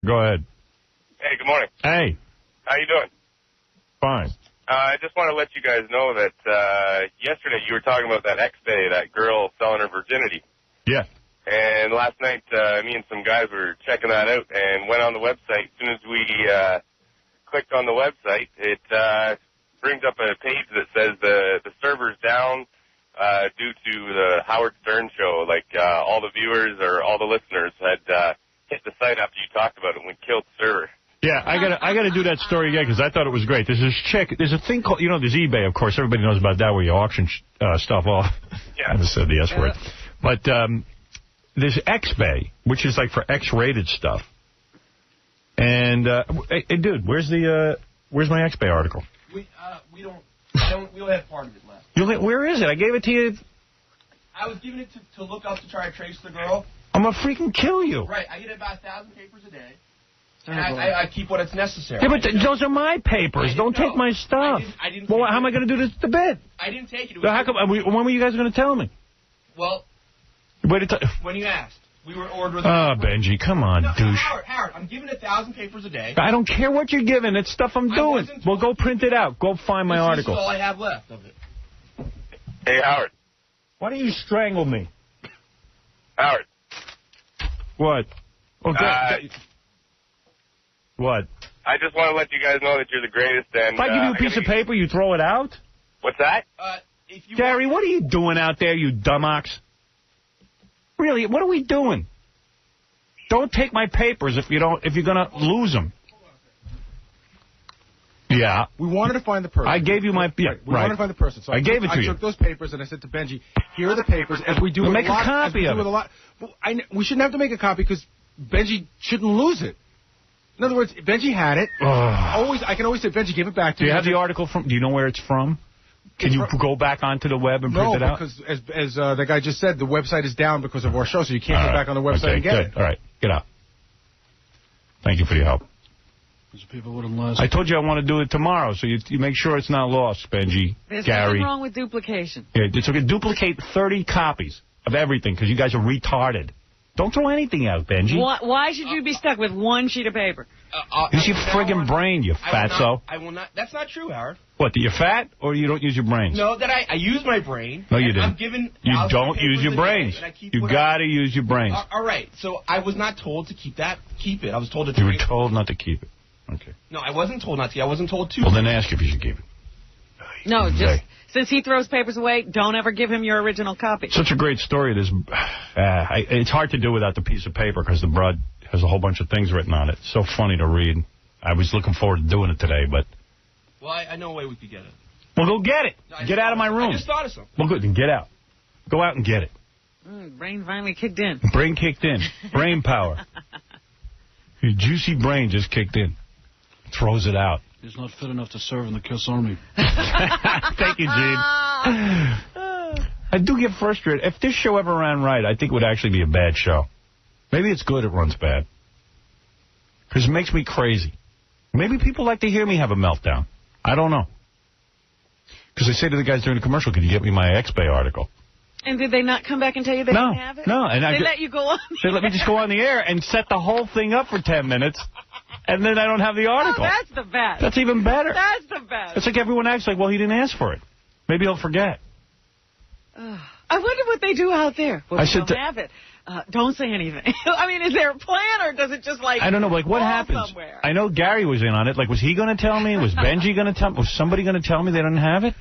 Go ahead. Hey, good morning. Hey. How you doing? Fine. I just want to let you guys know that yesterday you were talking about that X-Day, that girl selling her virginity. Yeah. And last night, me and some guys were checking that out and went on the website. As soon as we clicked on the website, it brings up a page that says the server's down due to the Howard Stern show. Like, all the viewers or all the listeners had hit the site after you talked about it and we killed the server. Yeah, I gotta do that story again because I thought it was great. There's this chick. There's a thing called, there's eBay, of course. Everybody knows about that where you auction stuff off. Yeah. I just said the S word. But there's X-Bay, which is like for X-rated stuff. And hey, dude, where's my X-Bay article? We only have part of it left. Where is it? I gave it to you. I was giving it to look up to try to trace the girl. I'm gonna freaking kill you. Right, I get about 1,000 papers a day. And I keep what it's necessary. Yeah, but those are my papers. Don't take my stuff. I didn't well, how am I going to do this to bed? I didn't take it. How come, when were you guys going to tell me? Well, when you asked. We were ordered. Benji, come on, douche. Howard, I'm giving 1,000 papers a day. I don't care what you're giving. It's stuff I'm doing. Well, go print it out. Go find my article. This is all I have left of it. Hey, Howard. Why don't you strangle me? Howard. What? Okay. What? I just want to let you guys know that you're the greatest. And if I give you a piece of paper, you throw it out? What's that? Gary, what are you doing out there, you dumb ox? Really, what are we doing? Don't take my papers if you're going to lose them. Yeah. We wanted to find the person. I gave you my... Yeah, right. We wanted to find the person. So I gave it to you. I took those papers and I said to Benji, here are the papers. As we do with make a copy of it. Well, we shouldn't have to make a copy because Benji shouldn't lose it. In other words, Benji had it. I can always say, Benji, give it back to me. Do you have the article from... Do you know where it's from? Can you go back onto the web and print it out? No, because as the guy just said, the website is down because of our show, so you can't go back on the website and get it. All right, get out. Thank you for your help. People wouldn't last. I told you I want to do it tomorrow, so you make sure it's not lost, Benji. There's Gary. nothing wrong with duplication. Yeah, it's okay. Duplicate 30 copies of everything because you guys are retarded. Don't throw anything out, Benji. Why should you be stuck with one sheet of paper? Use your friggin' brain, you fatso. I will not. That's not true, Howard. What, that you're fat or you don't use your brains? No, that I use my brain. No, you didn't. I'm given you don't use your brains. You got to use your brains. All right. So I was not told to keep it. I was told to... You were told not to keep it. Okay. No, I wasn't told not to. I wasn't told to. Well, then ask if you should keep it. No, just since he throws papers away, don't ever give him your original copy. Such a great story. It's hard to do without the piece of paper because the broad has a whole bunch of things written on it. It's so funny to read. I was looking forward to doing it today, but... Well, I know a way we could get it. Well, go get it. No, get out of my room. I just thought of something. Well, good. Then get out. Go out and get it. Brain finally kicked in. Brain kicked in. Brain power. Your juicy brain just kicked in. Throws it out. He's not fit enough to serve in the Kiss Army. Thank you, Gene. I do get frustrated. If this show ever ran right, I think it would actually be a bad show. Maybe it's good it runs bad. Because it makes me crazy. Maybe people like to hear me have a meltdown. I don't know. Because I say to the guys during the commercial, can you get me my X-Bay article? And did they not come back and tell you they didn't have it? No. And they let you go on They let me just go on the air and set the whole thing up for 10 minutes, and then I don't have the article. Oh, that's the best. That's even better. That's the best. It's like everyone acts like, well, he didn't ask for it. Maybe he'll forget. I wonder what they do out there. Well, I don't have it. Don't say anything. I mean, is there a plan, or does it just, like, I don't know, like, what happens? Somewhere? I know Gary was in on it. Like, was he going to tell me? Was Benji going to tell me? Was somebody going to tell me they didn't have it?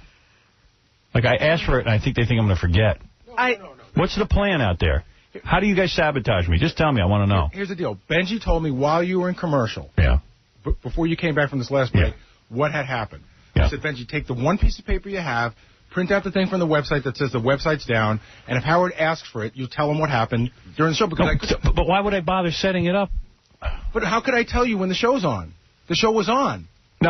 Like, I asked for it, and I think they think I'm going to forget. No. What's the plan out there? How do you guys sabotage me? Just tell me. I want to know. Here's the deal. Benji told me while you were in commercial, before you came back from this last break, what had happened. He said, Benji, take the one piece of paper you have, print out the thing from the website that says the website's down, and if Howard asks for it, you tell him what happened during the show. But why would I bother setting it up? But how could I tell you when the show's on? The show was on.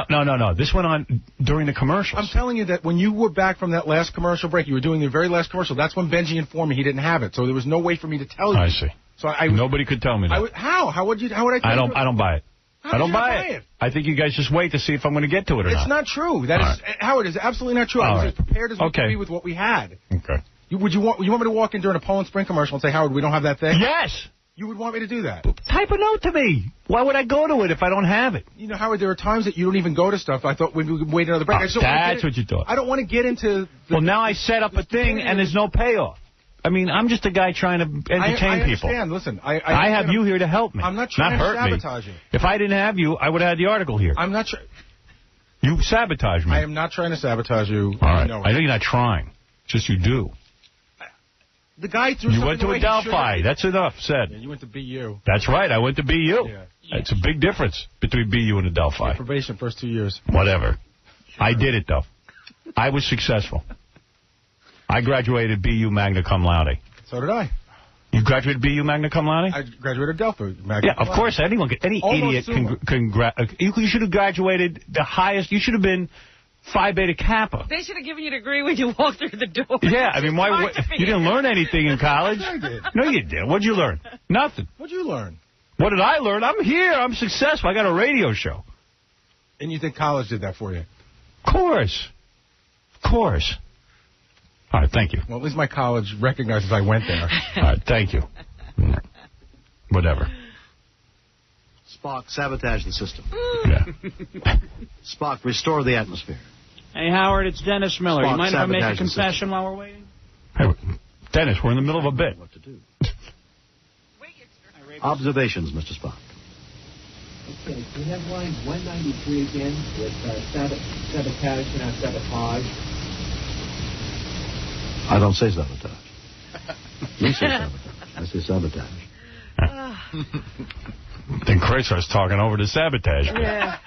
No. This went on during the commercials. I'm telling you that when you were back from that last commercial break, you were doing the very last commercial. That's when Benji informed me he didn't have it. So there was no way for me to tell you. I see. So nobody could tell me that. How? How would I tell you? I don't buy it. I don't buy it. I think you guys just wait to see if I'm going to get to it or not. It's not true. That is Howard, is absolutely not true. I was as prepared as we could be with what we had. Okay. Would you want me to walk in during a Poland Spring commercial and say, Howard, we don't have that thing? Yes. You would want me to do that? Type a note to me. Why would I go to it if I don't have it? You know, Howard, there are times that you don't even go to stuff. I thought we would wait another break. That's what you thought. I don't want to get into... Well, now I set up a thing, and there's no payoff. I mean, I'm just a guy trying to entertain people. I understand. Listen, I have you here to help me. I'm not trying to sabotage you. If I didn't have you, I would have had the article here. I'm not You sabotage me. I am not trying to sabotage you. All right. I know you're not trying. Just you do. The guy threw You went to Adelphi. That's enough said. Yeah, you went to BU. That's right. I went to BU. Yeah. It's a big difference between BU and Adelphi. Yeah, probation first 2 years. Whatever. I did it, though. I was successful. I graduated BU magna cum laude. So did I. You graduated BU magna cum laude? I graduated Delphi magna cum laude. Yeah, of course. Any idiot can you should have graduated the highest. You should have been Phi Beta Kappa. They should have given you a degree when you walked through the door. Yeah, I mean, you didn't learn anything in college. I did. No, you didn't. What'd you learn? Nothing. What'd you learn? What did I learn? I'm here. I'm successful. I got a radio show. And you think college did that for you? Of course. Of course. All right, thank you. Well, at least my college recognizes I went there. All right, thank you. Whatever. Spock, sabotage the system. Yeah. Spock, restore the atmosphere. Hey, Howard, it's Dennis Miller. Spock, You mind if I make a sabotage the confession while we're waiting? Hey, Dennis, we're in the middle of a bit. What to do? Observations, Mr. Spock. Okay, we have line 193 again with sabotage and not sabotage. I don't say sabotage. You say sabotage. I say sabotage. Then Chris starts talking over to sabotage. Yeah.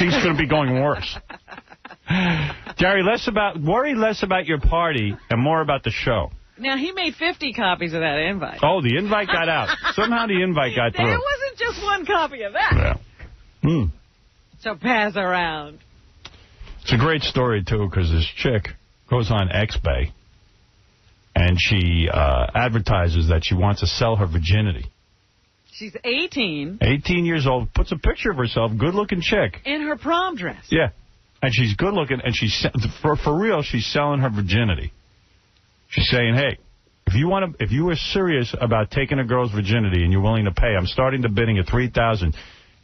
Things couldn't be going worse. Gary, worry less about your party and more about the show. Now, he made 50 copies of that invite. Oh, the invite got out. Somehow the invite got through. There wasn't just one copy of that. Yeah. So pass around. It's a great story, too, because this chick goes on X-Bay, and she advertises that she wants to sell her virginity. She's 18. 18 years old, puts a picture of herself, good-looking chick. In her prom dress. Yeah. And she's good-looking, and she's for real, she's selling her virginity. She's saying, hey, if you were serious about taking a girl's virginity and you're willing to pay, I'm starting the bidding at $3,000.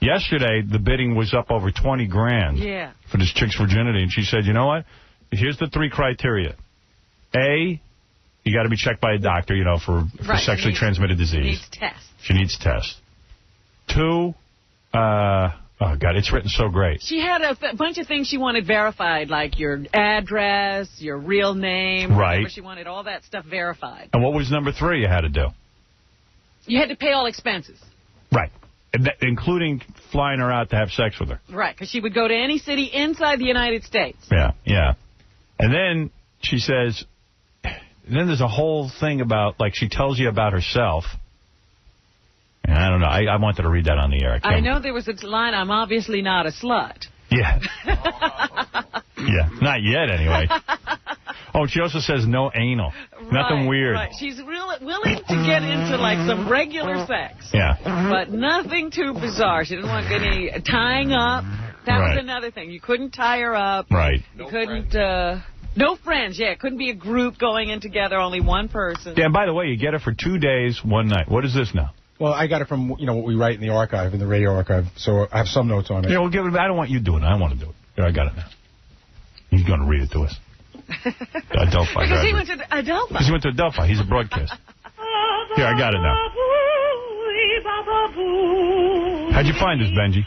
Yesterday, the bidding was up over $20,000 for this chick's virginity. And she said, you know what? Here's the 3 criteria. A, you got to be checked by a doctor, for sexually transmitted disease. She needs tests. She needs tests. 2, oh, God, it's written so great. She had a bunch of things she wanted verified, like your address, your real name. Right. She wanted all that stuff verified. And what was number 3 you had to do? You had to pay all expenses. Right. Including flying her out to have sex with her. Right, because she would go to any city inside the United States. Yeah, yeah. And then she says, then there's a whole thing about, like, she tells you about herself. And I don't know. I wanted to read that on the air. I know there was a line, I'm obviously not a slut. Yeah. Yeah, not yet anyway. Oh, she also says no anal. Nothing weird. Right. She's willing to get into, like, some regular sex. Yeah. But nothing too bizarre. She didn't want any tying up. That was another thing. You couldn't tie her up. Right. You couldn't... no friends, yeah. It couldn't be a group going in together, only one person. Yeah, and by the way, you get it for 2 days, 1 night. What is this now? Well, I got it from, what we write in the archive, in the radio archive, so I have some notes on it. Yeah, well, give it. I don't want you doing it. I want to do it. Here, I got it now. He's going to read it to us. Adelphi. Because he went to Adelphi. Because he went to Adelphi. He's a broadcaster. Here, I got it now. How'd you find this, Benji?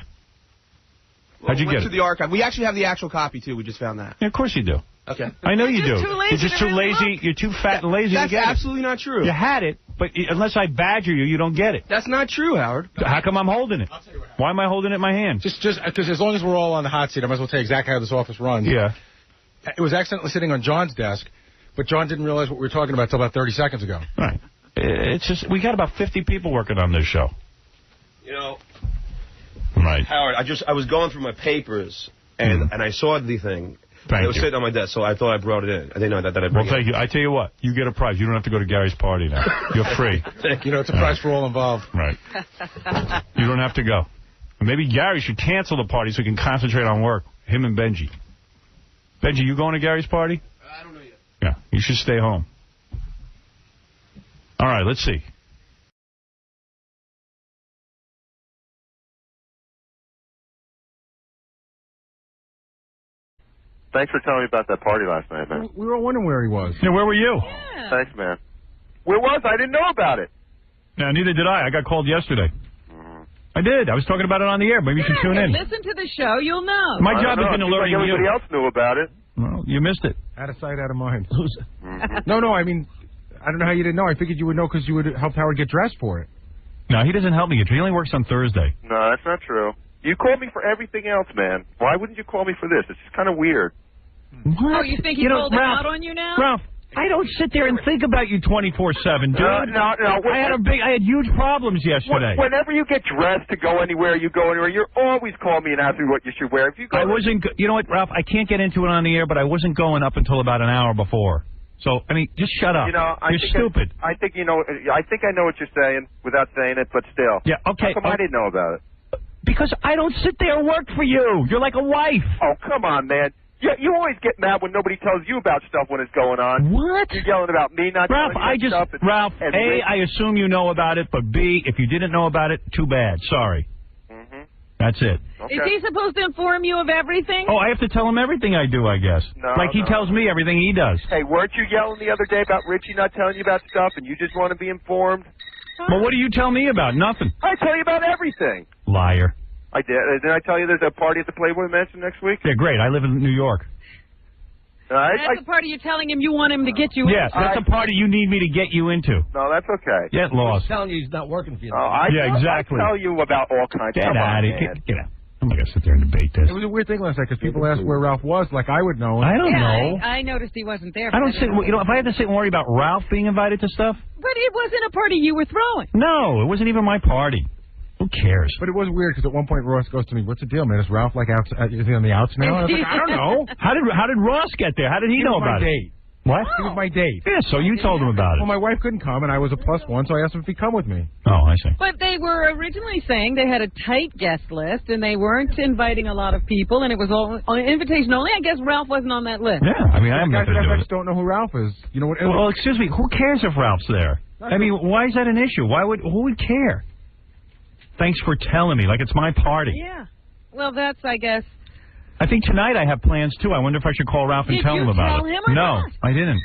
How'd you get it? To the archive. We actually have the actual copy, too. We just found that. Yeah, of course you do. Okay. I know you do. You're just too lazy. You're too fat and lazy to get it. That's absolutely not true. You had it, but unless I badger you, you don't get it. That's not true, Howard. How come I'm holding it? Why am I holding it in my hand? Just because as long as we're all on the hot seat, I might as well tell you exactly how this office runs. Yeah. It was accidentally sitting on John's desk, but John didn't realize what we were talking about until about 30 seconds ago. Right. It's just, we got about 50 people working on this show. Right. Howard, I was going through my papers, and I saw the thing. It was sitting on my desk, so I thought I brought it in. I didn't know that I brought it in. Well, thank you. I tell you what, you get a prize. You don't have to go to Gary's party now. You're free. It's a prize for all involved. Right. You don't have to go. Maybe Gary should cancel the party so he can concentrate on work. Him and Benji. Benji, you going to Gary's party? I don't know yet. Yeah, you should stay home. All right, let's see. Thanks for telling me about that party last night, man. We were wondering where he was. Yeah, where were you? Yeah. Thanks, man. Where was I? I didn't know about it. No, neither did I. I got called yesterday. I did. I was talking about it on the air. Maybe you should tune in. Listen to the show. You'll know. My job has been alerting you. Everybody else knew about it. Well, you missed it. Out of sight, out of mind. No, I mean, I don't know how you didn't know. I figured you would know because you would help Howard get dressed for it. No, he doesn't help me. He only works on Thursday. No, that's not true. You called me for everything else, man. Why wouldn't you call me for this? It's just kind of weird. What? Oh, you think he's holding out on you now? Ralph, I don't sit there and think about you 24/7, dude. No. I had huge problems yesterday. Whenever you get dressed to go anywhere, you're always calling me and asking me what you should wear. If you go, you know what, Ralph? I can't get into it on the air, but I wasn't going up until about an hour before. So, I mean, just shut up. You know, you're stupid. I think I know what you're saying without saying it, but still. Yeah, okay. How come I didn't know about it? Because I don't sit there and work for you. You're like a wife. Oh, come on, man. You always get mad when nobody tells you about stuff when it's going on. What? You're yelling about me not Ralph, telling you stuff. Ralph, A, I assume you know about it, but B, if you didn't know about it, too bad. Sorry. Mm-hmm. That's it. Okay. Is he supposed to inform you of everything? Oh, I have to tell him everything I do, I guess. No, like he tells me everything he does. Hey, weren't you yelling the other day about Richie not telling you about stuff and you just want to be informed? Well, what do you tell me about? Nothing. I tell you about everything. Liar. I did. Didn't I tell you there's a party at the Playboy Mansion next week? Yeah, great. I live in New York. That's the party you're telling him you want him to get you into. Yes, that's a party you need me to get you into. No, that's okay. Get lost. He's telling you he's not working for you. Yeah, exactly. I tell you about all kinds of stuff. Get out of here. Get out. I'm not going to sit there and debate this. It was a weird thing last night because people asked where Ralph was, like I would know. I don't know. I noticed he wasn't there. I don't sit. You know, if I had to sit and worry about Ralph being invited to stuff. But it wasn't a party you were throwing. No, it wasn't even my party. Who cares? But it was weird because at one point Ross goes to me, "What's the deal, man? Is Ralph like out? Is he on the outs now?" I was like, "I don't know." How did Ross get there? How did he know about it? What? He was my date. Yeah, so you told him about it. Well, my wife couldn't come, and I was a +1, so I asked him if he'd come with me. Oh, I see. But they were originally saying they had a tight guest list, and they weren't inviting a lot of people, and it was all on invitation only. I guess Ralph wasn't on that list. Yeah, I mean, I have nothing to do with it. I just don't know who Ralph is. You know what? Well, excuse me. Who cares if Ralph's there? I mean, why is that an issue? Who would care? Thanks for telling me. Like it's my party. Yeah. Well, that's, I guess. I think tonight I have plans, too. I wonder if I should call Ralph and tell him about it. Did you tell him or not? I didn't.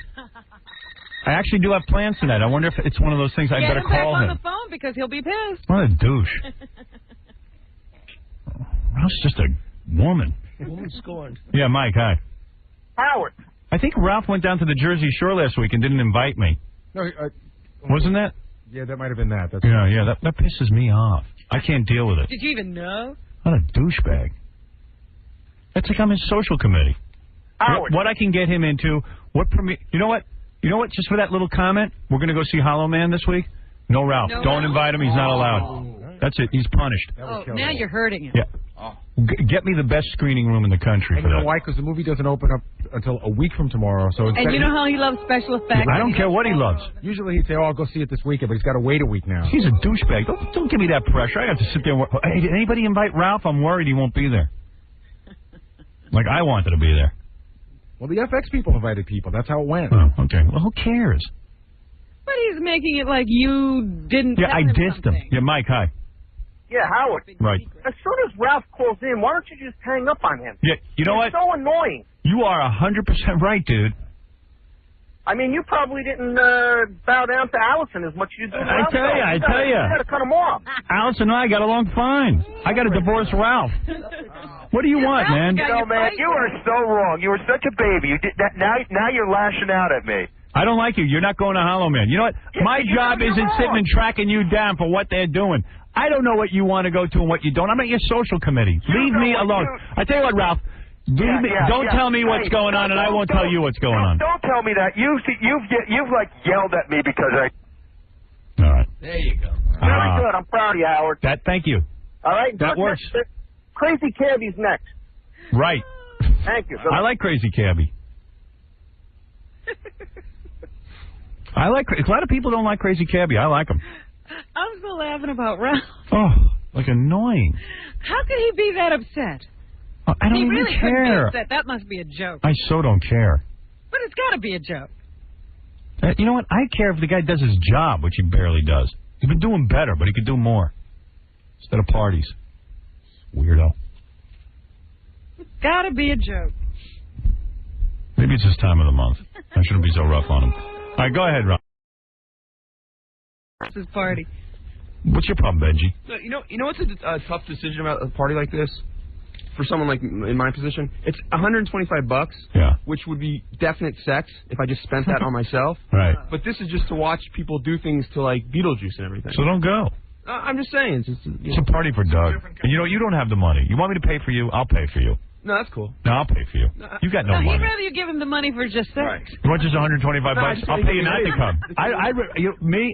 I actually do have plans tonight. I wonder if it's one of those things I better call him. Get him back on the phone because he'll be pissed. What a douche. Ralph's just a woman. Woman scorned. Yeah, Mike, hi. Howard. I think Ralph went down to the Jersey Shore last week and didn't invite me. No, wasn't that? Yeah, that might have been that. That's that pisses me off. I can't deal with it. Did you even know? What a douchebag. That's like I'm his social committee. What I can get him into, you know what? Just for that little comment, we're going to go see Hollow Man this week. No Ralph. Don't invite him. He's not allowed. That's it. He's punished. Oh, now you're hurting him. Yeah. Get me the best screening room in the country for that. You know why? Because the movie doesn't open up until a week from tomorrow. So and you know how he loves special effects? I don't care what he loves. Usually he'd say, I'll go see it this weekend, but he's got to wait a week now. He's a douchebag. Don't give me that pressure. I got to sit there and work. Hey, did anybody invite Ralph? I'm worried he won't be there. Like I wanted to be there. Well, the FX people invited people. That's how it went. Oh, okay. Well, who cares? But he's making it like you didn't tell him I dissed him. Yeah, Mike, hi. Yeah, Howard. Right. As soon as Ralph calls in, why don't you just hang up on him? Yeah, you know what? It's so annoying. You are 100% right, dude. I mean, you probably didn't bow down to Allison as much as you do to Ralph. I tell you. You got to cut him off. Allison and I got along fine. I got to divorce Ralph. What do you want, man? You know, man, you are so wrong. You were such a baby. You did that. Now you're lashing out at me. I don't like you. You're not going to Hollow Man. You know what? My job isn't sitting and tracking you down for what they're doing. I don't know what you want to go to and what you don't. I'm at your social committee. Leave me alone. I tell you what, Ralph. Don't tell me what's going on, and I won't tell you what's going on. Don't tell me that. You've like yelled at me because I. All right. There you go. Very good. I'm proud of you, Howard. Thank you. All right. That works. Crazy Cabby's next. Right. Thank you. I like Crazy Cabby. A lot of people don't like Crazy Cabby. I like him. I'm still laughing about Ralph. Oh, like annoying. How could he be that upset? I don't he even really care. Couldn't be upset. That must be a joke. I so don't care. But it's got to be a joke. You know what? I care if the guy does his job, which he barely does. He's been doing better, but he could do more. Instead of parties. Weirdo. It's got to be a joke. Maybe it's his time of the month. I shouldn't be so rough on him. All right, go ahead, Ron. It's his party. What's your problem, Benji? You know what's a tough decision about a party like this? For someone like in my position, it's $125. Yeah. Which would be definite sex if I just spent that on myself. Right. But this is just to watch people do things to like Beetlejuice and everything. So don't go. I'm just saying. It's a party for Doug. And you know, you don't have the money. You want me to pay for you? I'll pay for you. No, that's cool. No, I'll pay for you. You got no He'd money. rather you give him the money for just sex. Right. You want just $125? I'll pay you not to come.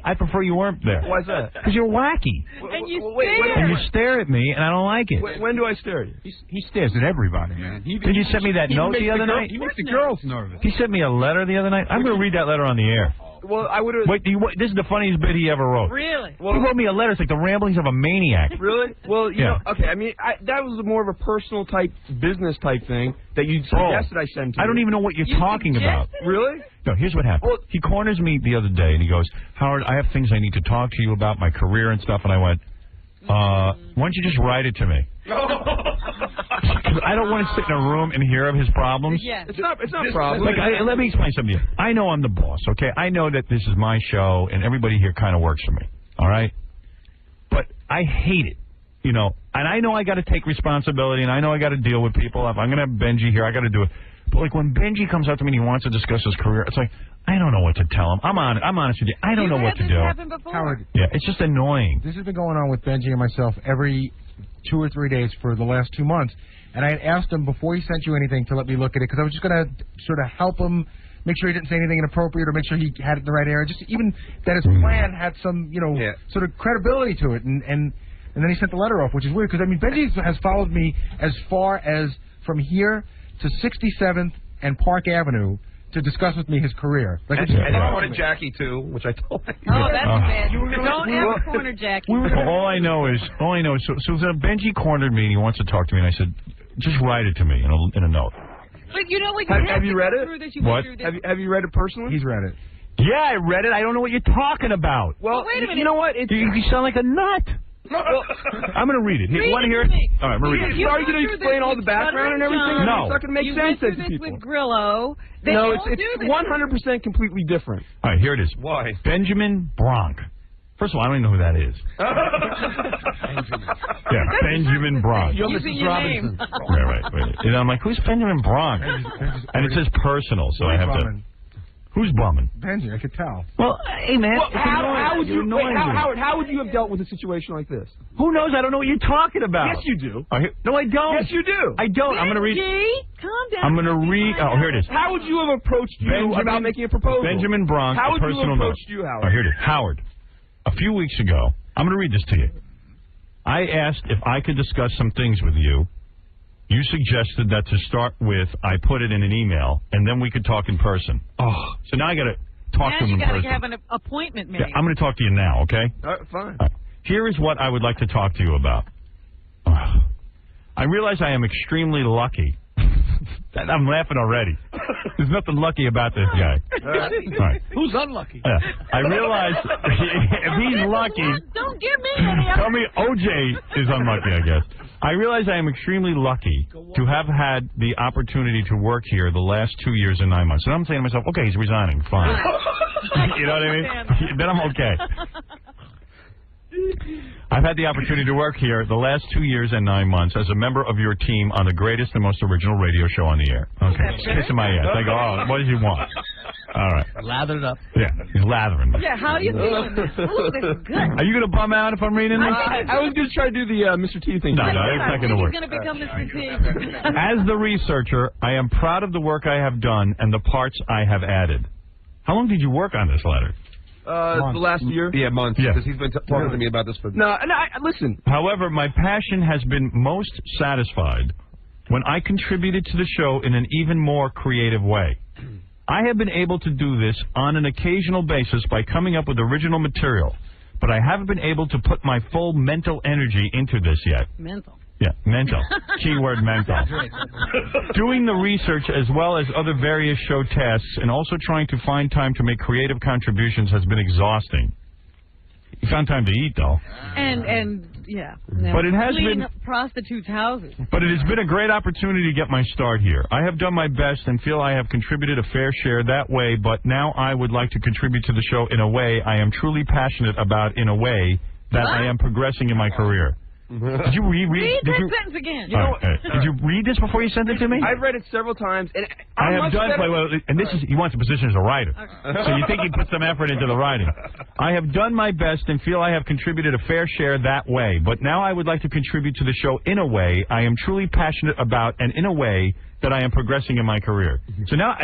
I prefer you weren't there. Why's that? Because you're wacky. And you stare. And you stare at me, and I don't like it. When do I stare at you? He stares at everybody, man. Did you send me that note the other night? He makes the girls nervous. He sent me a letter the other night. I'm going to read that letter on the air. Well, I would have... Wait, this is the funniest bit he ever wrote. Really? He wrote me a letter. It's like the ramblings of a maniac. Really? Well, you know, okay, I mean, that was more of a personal type, business type thing that you suggested I send to you. I don't even know what you're talking about. Really? No, here's what happened. He corners me the other day, and he goes, Howard, I have things I need to talk to you about, my career and stuff. And I went, why don't you just write it to me? Because I don't want to sit in a room and hear of his problems. Yeah. It's not a problem. Like, let me explain something to you. I know I'm the boss, okay? I know that this is my show, and everybody here kind of works for me, all right? But I hate it, you know? And I know I got to take responsibility, and I know I got to deal with people. If I'm going to have Benji here, I got to do it. But, like, when Benji comes up to me and he wants to discuss his career, it's like, I don't know what to tell him. I'm honest with you. I don't know what to do. Howard, yeah, it's just annoying. This has been going on with Benji and myself every 2 or 3 days for the last 2 months. And I had asked him before he sent you anything to let me look at it, because I was just going to sort of help him, make sure he didn't say anything inappropriate, or make sure he had it in the right area. Just even that his plan had some, you know, sort of credibility to it. And then he sent the letter off, which is weird, because, I mean, Benji has followed me as far as from here to 67th and Park Avenue to discuss with me his career. Like, and he wanted Jackie, too, which I told him. Oh, that's bad. Don't ever corner Jackie. All I know is, so Benji cornered me and he wants to talk to me, and I said, just write it to me in a note. But you know what? Have you read it? What? Have you read it personally? He's read it. Yeah, I read it. I don't know what you're talking about. Well, wait a minute. You know what? You sound like a nut. Well, I'm going to read it. You want to hear it? All right, I'm going to read it. Are you going to explain all the background and everything? No. It's not going to make sense to people. With Grillo. No, it's 100% completely different. All right, here it is. Why? Benjamin Bronk. First of all, I don't even know who that is. Yeah, Benjamin Bronk. You're Mrs. Robinson. Right. And I'm like, who's Benjamin Bronk? And it says personal, so I have to... Who's bumming? Benji, I could tell. Well, hey, man. Well, how would you, Howard, how would you have dealt with a situation like this? Who knows? I don't know what you're talking about. Yes, you do. No, I don't. Yes, you do. I don't. I'm going to read... Calm down. I'm going to read... Oh, here it is. How would you have approached you about making a proposal? Benjamin Bronk, how would a personal you have approached note. you, Howard? Oh, here it is. Howard, a few weeks ago, I'm going to read this to you. I asked if I could discuss some things with you. You suggested that to start with, I put it in an email, and then we could talk in person. Oh, so now I got to talk to him in person. Now you got to have an appointment made. Yeah, I'm going to talk to you now, okay? All right, fine. Here is what I would like to talk to you about. I realize I am extremely lucky. I'm laughing already. There's nothing lucky about this guy. Right. Who's unlucky? I realize if he's lucky... Don't give me any... Tell me OJ is unlucky, I guess. I realize I am extremely lucky to have had the opportunity to work here the last 2 years and 9 months. And I'm saying to myself, okay, he's resigning. Fine. You know what I mean? Then I'm okay. I've had the opportunity to work here the last 2 years and 9 months as a member of your team on the greatest and most original radio show on the air. Okay. Kissing my ass. I go, oh, what does he want? All right. Lather it up. Yeah, he's lathering. Yeah, how do you feel? Ooh, this is good. Are you going to bum out if I'm reading this? I was going to try to do the Mr. T thing. No, it's not going to work. He's going to become Mr. T. As the researcher, I am proud of the work I have done and the parts I have added. How long did you work on this letter? The last year? Yeah, months. Yeah. Because he's been talking to me about this for... No, listen. However, my passion has been most satisfied when I contributed to the show in an even more creative way. I have been able to do this on an occasional basis by coming up with original material, but I haven't been able to put my full mental energy into this yet. Mental. Yeah, mental. Keyword mental. Doing the research as well as other various show tasks and also trying to find time to make creative contributions has been exhausting. You found time to eat, though. And yeah. Now, but it has been prostitutes' houses. But it has been a great opportunity to get my start here. I have done my best and feel I have contributed a fair share that way, but now I would like to contribute to the show in a way I am truly passionate about, in a way that I am progressing in my career. Did you read that sentence again? Did you read this before you sent it to me? I've read it several times, and I have done. And this is he wants a position as a writer, so you think he put some effort into the writing. I have done my best and feel I have contributed a fair share that way, but now I would like to contribute to the show in a way I am truly passionate about, and in a way that I am progressing in my career. So now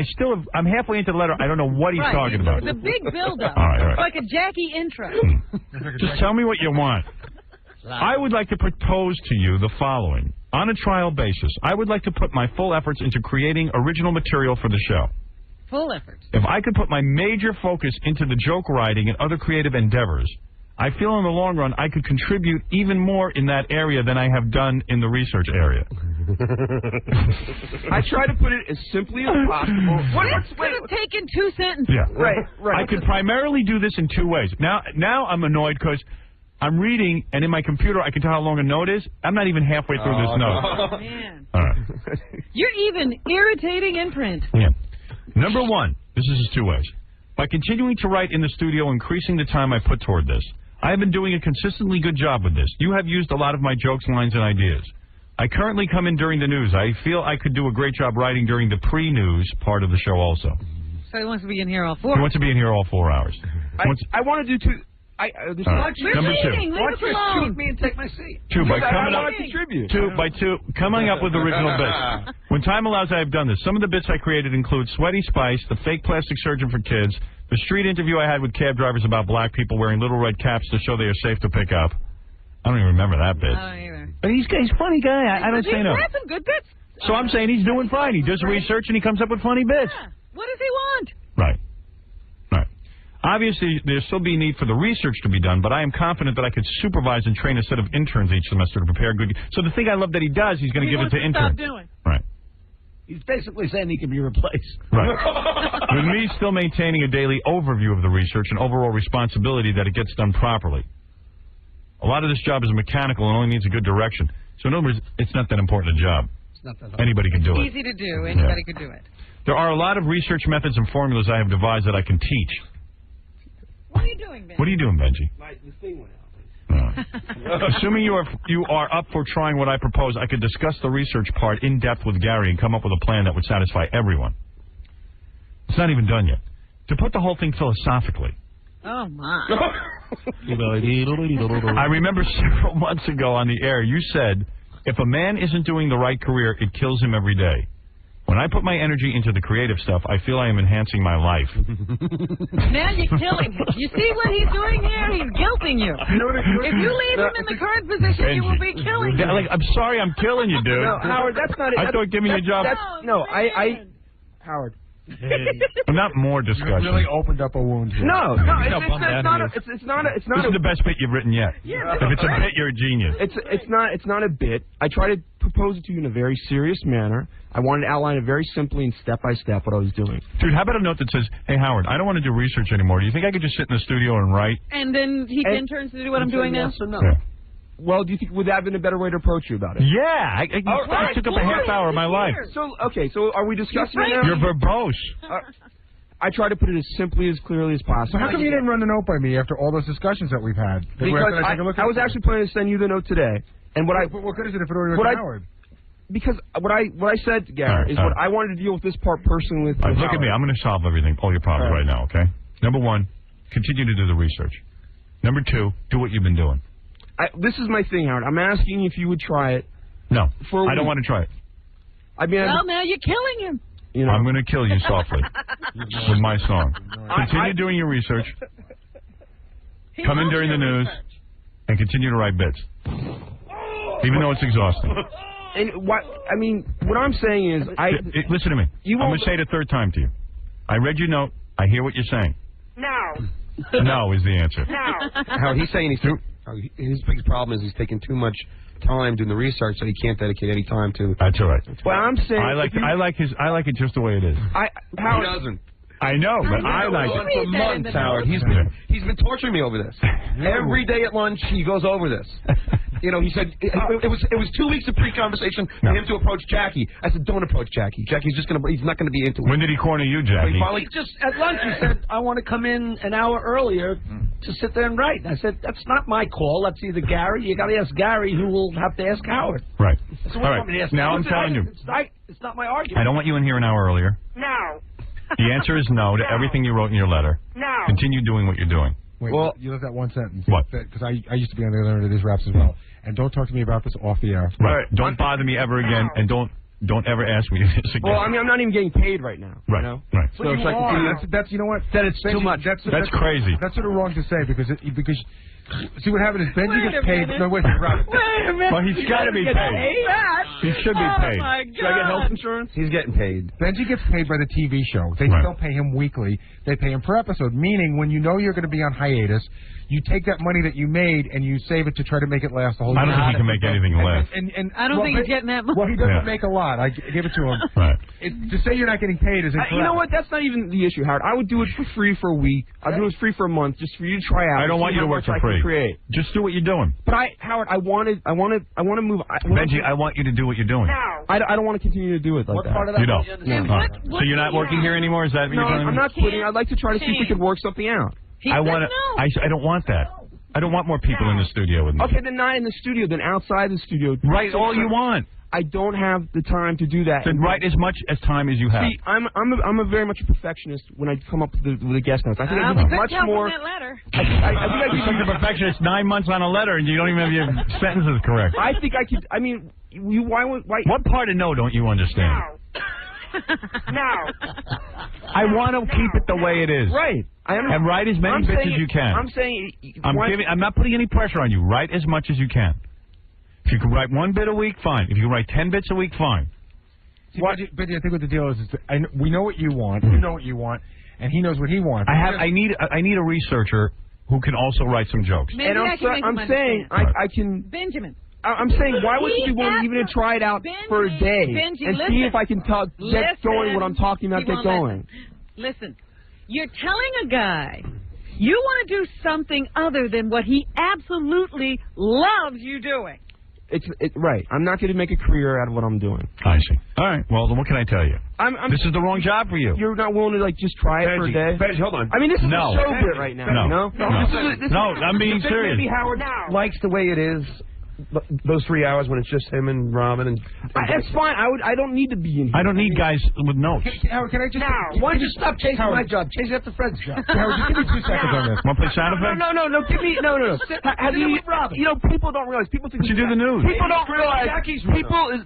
I'm halfway into the letter. I don't know what he's talking about. It's a big build-up. All right. It's like a Jackie intro. Just tell me what you want. I would like to propose to you the following. On a trial basis, I would like to put my full efforts into creating original material for the show. Full efforts. If I could put my major focus into the joke writing and other creative endeavors, I feel in the long run I could contribute even more in that area than I have done in the research area. I try to put it as simply as possible. This could have taken 2 sentences. Yeah. Right. I could primarily do this in 2 ways. Now I'm annoyed because I'm reading, and in my computer, I can tell how long a note is. I'm not even halfway through this note. Oh, man. All right. You're even irritating in print. Yeah. Number 1, this is 2 ways. By continuing to write in the studio, increasing the time I put toward this, I have been doing a consistently good job with this. You have used a lot of my jokes, lines, and ideas. I currently come in during the news. I feel I could do a great job writing during the pre-news part of the show also. So he wants to be in here all 4 hours. He wants to be in here all 4 hours. I want to do 2... We're Number 2. leaving. Leave us alone. Shoot me and take my seat. 2, by coming up, contribute. 2, coming up with original bits. When time allows, I have done this. Some of the bits I created include Sweaty Spice, the fake plastic surgeon for kids, the street interview I had with cab drivers about black people wearing little red caps to show they are safe to pick up. I don't even remember that bit. I don't either. But he's a funny guy. I don't say no. He's had some good bits. So I'm saying he's doing fine. He does research and he comes up with funny bits. Yeah. What does he want? Right. Obviously, there'll still be need for the research to be done, but I am confident that I could supervise and train a set of interns each semester to prepare good... So the thing I love that he does, he's going to give it to interns. Stop doing. Right. He's basically saying he can be replaced. Right. With me still maintaining a daily overview of the research and overall responsibility that it gets done properly. A lot of this job is mechanical and only needs a good direction. So in other words, it's not that important a job. It's not that hard. Anybody can do it. Easy to do. Anybody could do it. There are a lot of research methods and formulas I have devised that I can teach. What are you doing, Benji? What are you doing, Benji? The thing went out. Assuming you are up for trying what I propose, I could discuss the research part in depth with Gary and come up with a plan that would satisfy everyone. It's not even done yet. To put the whole thing philosophically. Oh, my. I remember several months ago on the air, you said, if a man isn't doing the right career, it kills him every day. When I put my energy into the creative stuff, I feel I am enhancing my life. Now you're killing him. You see what he's doing here? He's guilting you. If you leave him in the current position, Benji, you will be killing him. I'm sorry I'm killing you, dude. No, Howard, that's not it. I thought giving you a job... Howard. Not more discussion. You really opened up a wound here. No, it's not. This is the best bit you've written yet. Yeah, if it's a bit, you're a genius. It's not a bit. I try to propose it to you in a very serious manner. I wanted to outline it very simply and step by step what I was doing. Dude, how about a note that says, "Hey Howard, I don't want to do research anymore. Do you think I could just sit in the studio and write?" And then he interns to do what I'm doing now. Yes or no? Yeah. Well, do you think would that have been a better way to approach you about it? Yeah, I took up a half hour of my life. So are we discussing it now? You're verbose. I try to put it as simply, as clearly as possible. So how come you didn't run the note by me after all those discussions that we've had? Because I was actually planning to send you the note today. And what good is it if it already went to Howard? Because what I said, Gary, is what I wanted to deal with this part personally with. Look at me. I'm going to solve all your problems right now, okay? Number 1, continue to do the research. Number 2, do what you've been doing. This is my thing, Howard. I'm asking if you would try it. No, I don't want to try it. Now you're killing him. I'm going to kill you softly with my song. Continue doing your research. Come in during the news and continue to write bits, even though it's exhausting. And what I'm saying is, listen to me. I'm going to say it a third time to you. I read your note. I hear what you're saying. No. No is the answer. No. How he's saying his biggest problem is he's taking too much time doing the research, so he can't dedicate any time to. That's all right. Well, I'm saying I like it just the way it is. He doesn't. I know, but I like it. For months, Howard. He's been torturing me over this. Every day at lunch, he goes over this. You know, he said it was 2 weeks of pre-conversation for him to approach Jackie. I said, don't approach Jackie. Jackie's he's not gonna be into it. When did he corner you, Jackie? He finally, just at lunch, he said, I want to come in an hour earlier to sit there and write. I said, that's not my call. That's either Gary. You got to ask Gary, who will have to ask Howard. Right. So all right. Now I'm telling you. It's not my argument. I don't want you in here an hour earlier. No. The answer is no to everything you wrote in your letter. No. Continue doing what you're doing. Wait, well, you left that one sentence. What? Because I used to be on the other end of these raps as well. And don't talk to me about this off the air. Right. Don't bother me ever again, and don't ever ask me this again. Well, I mean, I'm not even getting paid right now. Right. You know? Right. So it's like, that's you know what? That it's too much. That's crazy. That's sort of wrong to say because see what happened is Benjy gets paid. No, wait, Robert. Wait a minute. Well, he's got to be paid. He should be paid. My God. Should I get health insurance? He's getting paid. Benjy gets paid by the TV show. They still pay him weekly. They pay him per episode, meaning when you know you're going to be on hiatus, you take that money that you made and you save it to try to make it last the whole year. I don't think he can make anything less. And I don't think he's getting that much. Well, he doesn't make a lot. I give it to him. Right. To say you're not getting paid is incorrect. You know what? That's not even the issue, Howard. I would do it for free for a week. I'd do it free for a month just for you to try out. I don't want you to work for free. Just do what you're doing. But Howard, I want to move. Benjy, I want you to do what you're doing. No. I don't want to continue to do it like that. Part of that you don't. No. So you're not working here anymore? Is that what you're telling me? I'm not quitting. I'd like to try to see if we could work something out. I don't want that. I don't want more people in the studio with me. Okay, then not in the studio, then outside the studio. Write all you want. I don't have the time to do that. Then write as much as time as you have. See, I'm a very much a perfectionist when I come up with the guest notes. I think I do much more. That letter. I think I You're such a perfectionist. 9 months on a letter and you don't even have your sentences correct. I think I could. I mean, why? What part of no don't you understand? No. I want to keep it the way it is. Right. And write as many bits as you can. I'm saying. I'm not putting any pressure on you. Write as much as you can. If you can write 1 bit a week, fine. If you can write 10 bits a week, fine. But I think what the deal is we know what you want. You know what you want, and he knows what he wants. I need a researcher who can also write some jokes. Maybe and I'm saying I can. Benjamin. I'm saying, why wouldn't you be willing even to try it out for a day and see if I can get going what I'm talking about, get going? Listen, you're telling a guy you want to do something other than what he absolutely loves you doing. Right. I'm not going to make a career out of what I'm doing. I see. All right. Well, then what can I tell you? This is the wrong job for you. You're not willing to just try it for a day? Benjy, hold on. I mean, this is a show bit right now. No. You know? No, I'm being serious. Maybe Howard likes the way it is. Those 3 hours when it's just him and Robin and that's fine. I don't need to be in here. I don't need guys with notes. Howard, can I just... Why don't you stop chasing my job? Chase after Fred's job. Howard, just give me 2 seconds on this. Want to play sound effects? No. Give me... No. You know, people don't realize. People think... You do the news. People don't realize.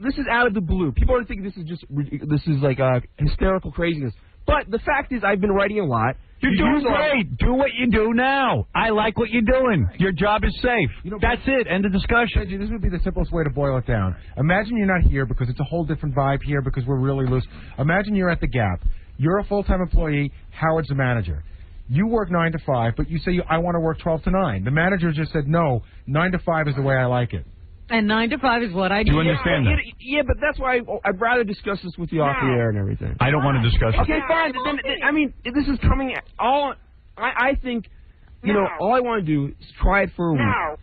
This is out of the blue. People don't think this is just... This is like hysterical craziness. But the fact is, I've been writing a lot. You're doing great. Do what you do now. I like what you're doing. Your job is safe. That's it. End of discussion. Benjy, this would be the simplest way to boil it down. Imagine you're not here because it's a whole different vibe here because we're really loose. Imagine you're at the Gap. You're a full-time employee. Howard's the manager. You work 9 to 5, but you say, I want to work 12 to 9. The manager just said, no, 9 to 5 is the way I like it. And 9 to 5 is what I do. Do you understand that? Yeah, but that's why I'd rather discuss this with you off the air and everything. I don't want to discuss it. Okay, fine. I mean, this is coming all... I think, all I want to do is try it for a week.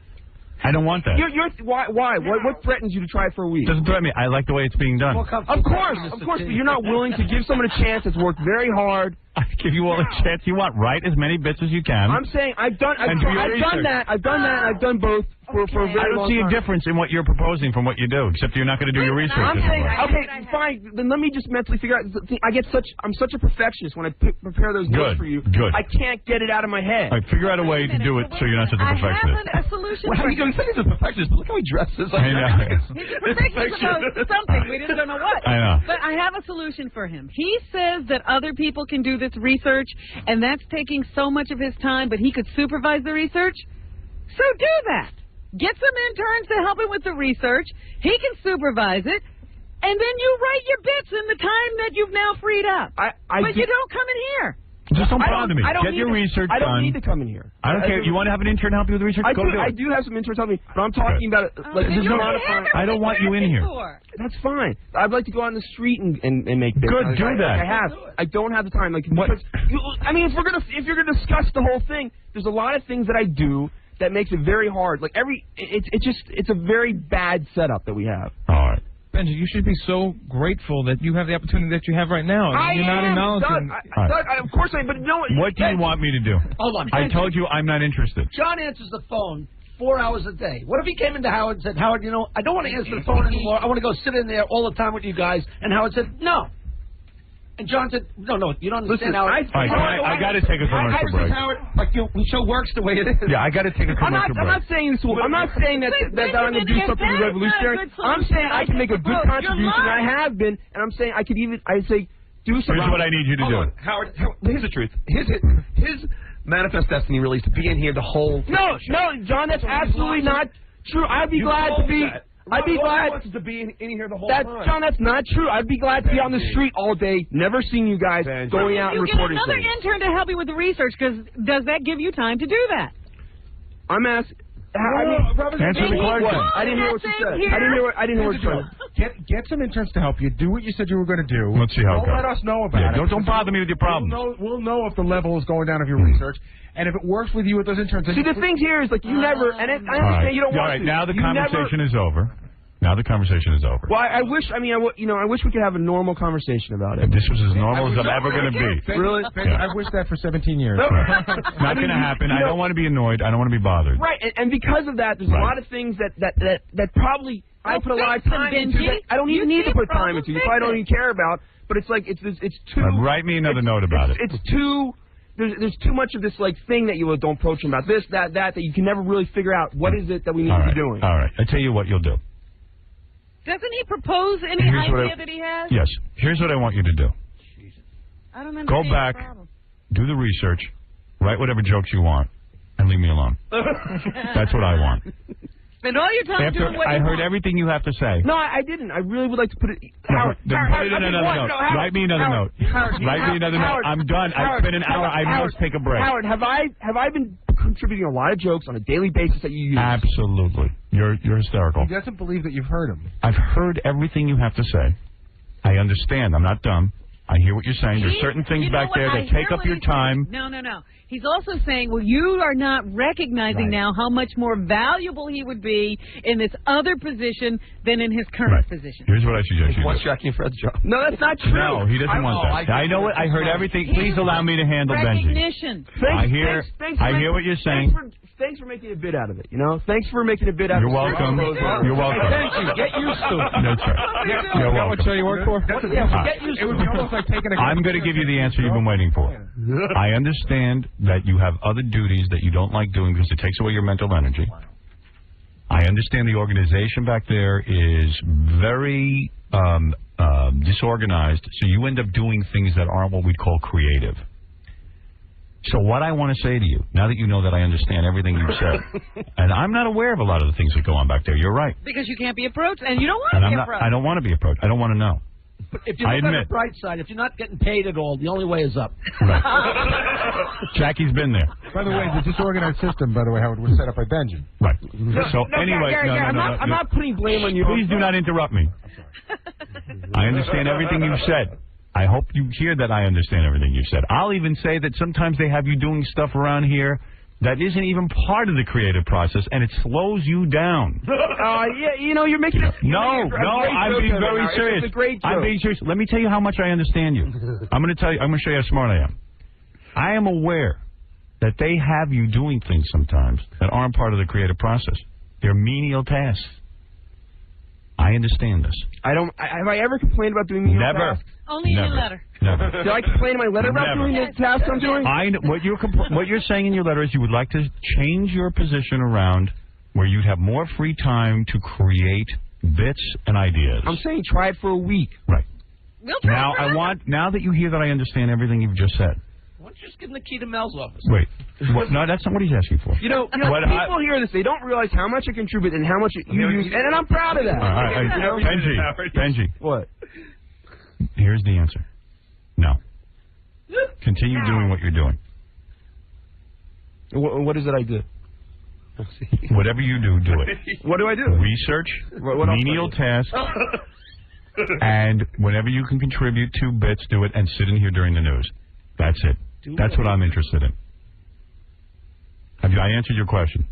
I don't want that. Why? What threatens you to try it for a week? Doesn't threaten me. I like the way it's being done. Of course, but you're not willing to give someone a chance that's worked very hard. I give you all the chance you want. Write as many bits as you can. I'm saying I've done that. I've done both for a very long time. I don't see a difference in what you're proposing from what you do, except you're not going to do your research. I'm saying, okay, fine. Then let me just mentally figure out. I'm such a perfectionist when I prepare those notes for you. Good. I can't get it out of my head. All right, figure out a way to do it so you're not such a perfectionist. I have a solution. How are you going to say he's a perfectionist? Look how he dresses. I know. He's a perfectionist about something. We just don't know what. I know. But I have a solution for him. He says that other people can do this research, and that's taking so much of his time, but he could supervise the research. So do that. Get some interns to help him with the research. He can supervise it. And then you write your bits in the time that you've now freed up. But you don't come in here. Just don't bother me. Get your research done. I don't need to come in here. I don't care. You want to have an intern help you with the research? Go do it. I do have some interns helping me, but I'm talking about like there's no. I don't want you in here. That's fine. I'd like to go on the street and make bits. Good, do that. I have. I don't have the time. Like, because, I mean, if you're gonna discuss the whole thing, there's a lot of things that I do that makes it very hard. Like it's a very bad setup that we have. All right. Benji, you should be so grateful that you have the opportunity that you have right now. You're not acknowledging. Of course I am, but no. What do you want me to do? Hold on. I told you I'm not interested. John answers the phone 4 hours a day. What if he came into Howard and said, Howard, you know, I don't want to answer the phone anymore. I want to go sit in there all the time with you guys. And Howard said, no. And John said, no, you don't understand, Howard. I got to take a commercial break. Howard, like, the show works the way it is. Yeah, I got to take a commercial break. I'm not saying this. I'm not saying that I'm going to do something revolutionary. I'm saying I can make a good contribution. I have been, and I'm saying I could even. I say do something. Here's what I need you to do. Howard, here's the truth. His manifest destiny really is to be in here the whole. No, John, that's absolutely not true. I'd be glad to be. I'd be glad to be in here the whole time. John, that's not true. I'd be glad to be on the street all day, never seeing you guys, going out and recording things. You get another intern to help you with the research, because does that give you time to do that? I'm asking. Answer the question. I didn't hear what you said. I didn't hear what you said. Get some interns to help you. Do what you said you were going to do. Let's see how it goes. Don't let us know about it. Don't bother me with your problems. We'll know if the level is going down of your research. And if it works with you with those interns. See, the thing here is, like, you never, and I understand you don't want to. All right, now the conversation is over. Now the conversation is over. Well, I wish we could have a normal conversation about it. This was as normal as I'm ever going to be. Really? Yeah. I've wished that for 17 years. Right. Not going to happen. I don't want to be annoyed. I don't want to be bothered. Right, and because of that, there's a lot of things that probably I put a lot of time into. I don't even need to put time into. You probably don't even care about. But it's like it's too. Write me another note about it. It's too. There's too much of this like thing that you don't approach him about this, that you can never really figure out what is it that we need to be doing. All right, I tell you what you'll do. Doesn't he propose any idea that he has? Yes. Here's what I want you to do. I don't understand. Go back, do the research, write whatever jokes you want, and leave me alone. That's what I want. Spend all your time doing what I heard everything you have to say. No, I didn't. I really would like to put it. Howard, put it in another note. Write me another note. Write me another note. I'm done. I've spent an hour. I must take a break. Howard, have I been contributing a lot of jokes on a daily basis that you use? Absolutely. You're hysterical. He doesn't believe that you've heard him. I've heard everything you have to say. I understand. I'm not dumb. I hear what you're saying. There's certain things back there that take up your time. No. He's also saying, well, you are not recognizing now how much more valuable he would be in this other position than in his current position. Here's what I suggest you do. What's Jackie and Fred's job? No, that's not true. No, he doesn't want that. I know it. I heard everything. Please allow me to handle Benji. Recognition. I hear what you're saying. Thanks for making a bit out of it, you know? Thanks for making a bit out of it. You're welcome. You're welcome. Benji, get used to it. That's right. You're welcome. What show you work for? Get used to it. It would be almost like taking a... I'm going to give you the answer you've been waiting for. I understand that you have other duties that you don't like doing because it takes away your mental energy. I understand the organization back there is very disorganized, so you end up doing things that aren't what we'd call creative. So what I want to say to you, now that you know that I understand everything you said, and I'm not aware of a lot of the things that go on back there, you're right. Because you can't be approached, and you don't want to be approached. I don't want to be approached. I don't want to know. But if you look on the bright side, if you're not getting paid at all, the only way is up. Right. Jackie's been there. By the way, the disorganized system, by the way, Howard, was set up by Benji. Right. So anyway, I'm not putting blame on you. Please do not interrupt me. I understand everything you've said. I hope you hear that I understand everything you said. I'll even say that sometimes they have you doing stuff around here that isn't even part of the creative process, and it slows you down. Yeah, you know, you're making it. No, I'm being very serious. It's a great joke. I'm being serious. Let me tell you how much I understand you. I'm going to show you how smart I am. I am aware that they have you doing things sometimes that aren't part of the creative process. They're menial tasks. I understand this. Have I ever complained about doing menial tasks? Only in your letter. Never. Did I complain in my letter about doing the tasks I'm doing? What you're saying in your letter is you would like to change your position around where you'd have more free time to create bits and ideas. I'm saying try it for a week. Right. We'll try Now that you hear that I understand everything you've just said. Why don't you just give him the key to Mel's office? Wait. No, that's not what he's asking for. You know people hear this. They don't realize how much I contribute and how much you use. And I'm proud of that. Benji. What? Here's the answer. No. Continue doing what you're doing. What is it I do? Whatever you do, do it. What do I do? Research, menial tasks, and whenever you can contribute 2 bits, do it, and sit in here during the news. That's it. That's what I'm interested in. Have I answered your question?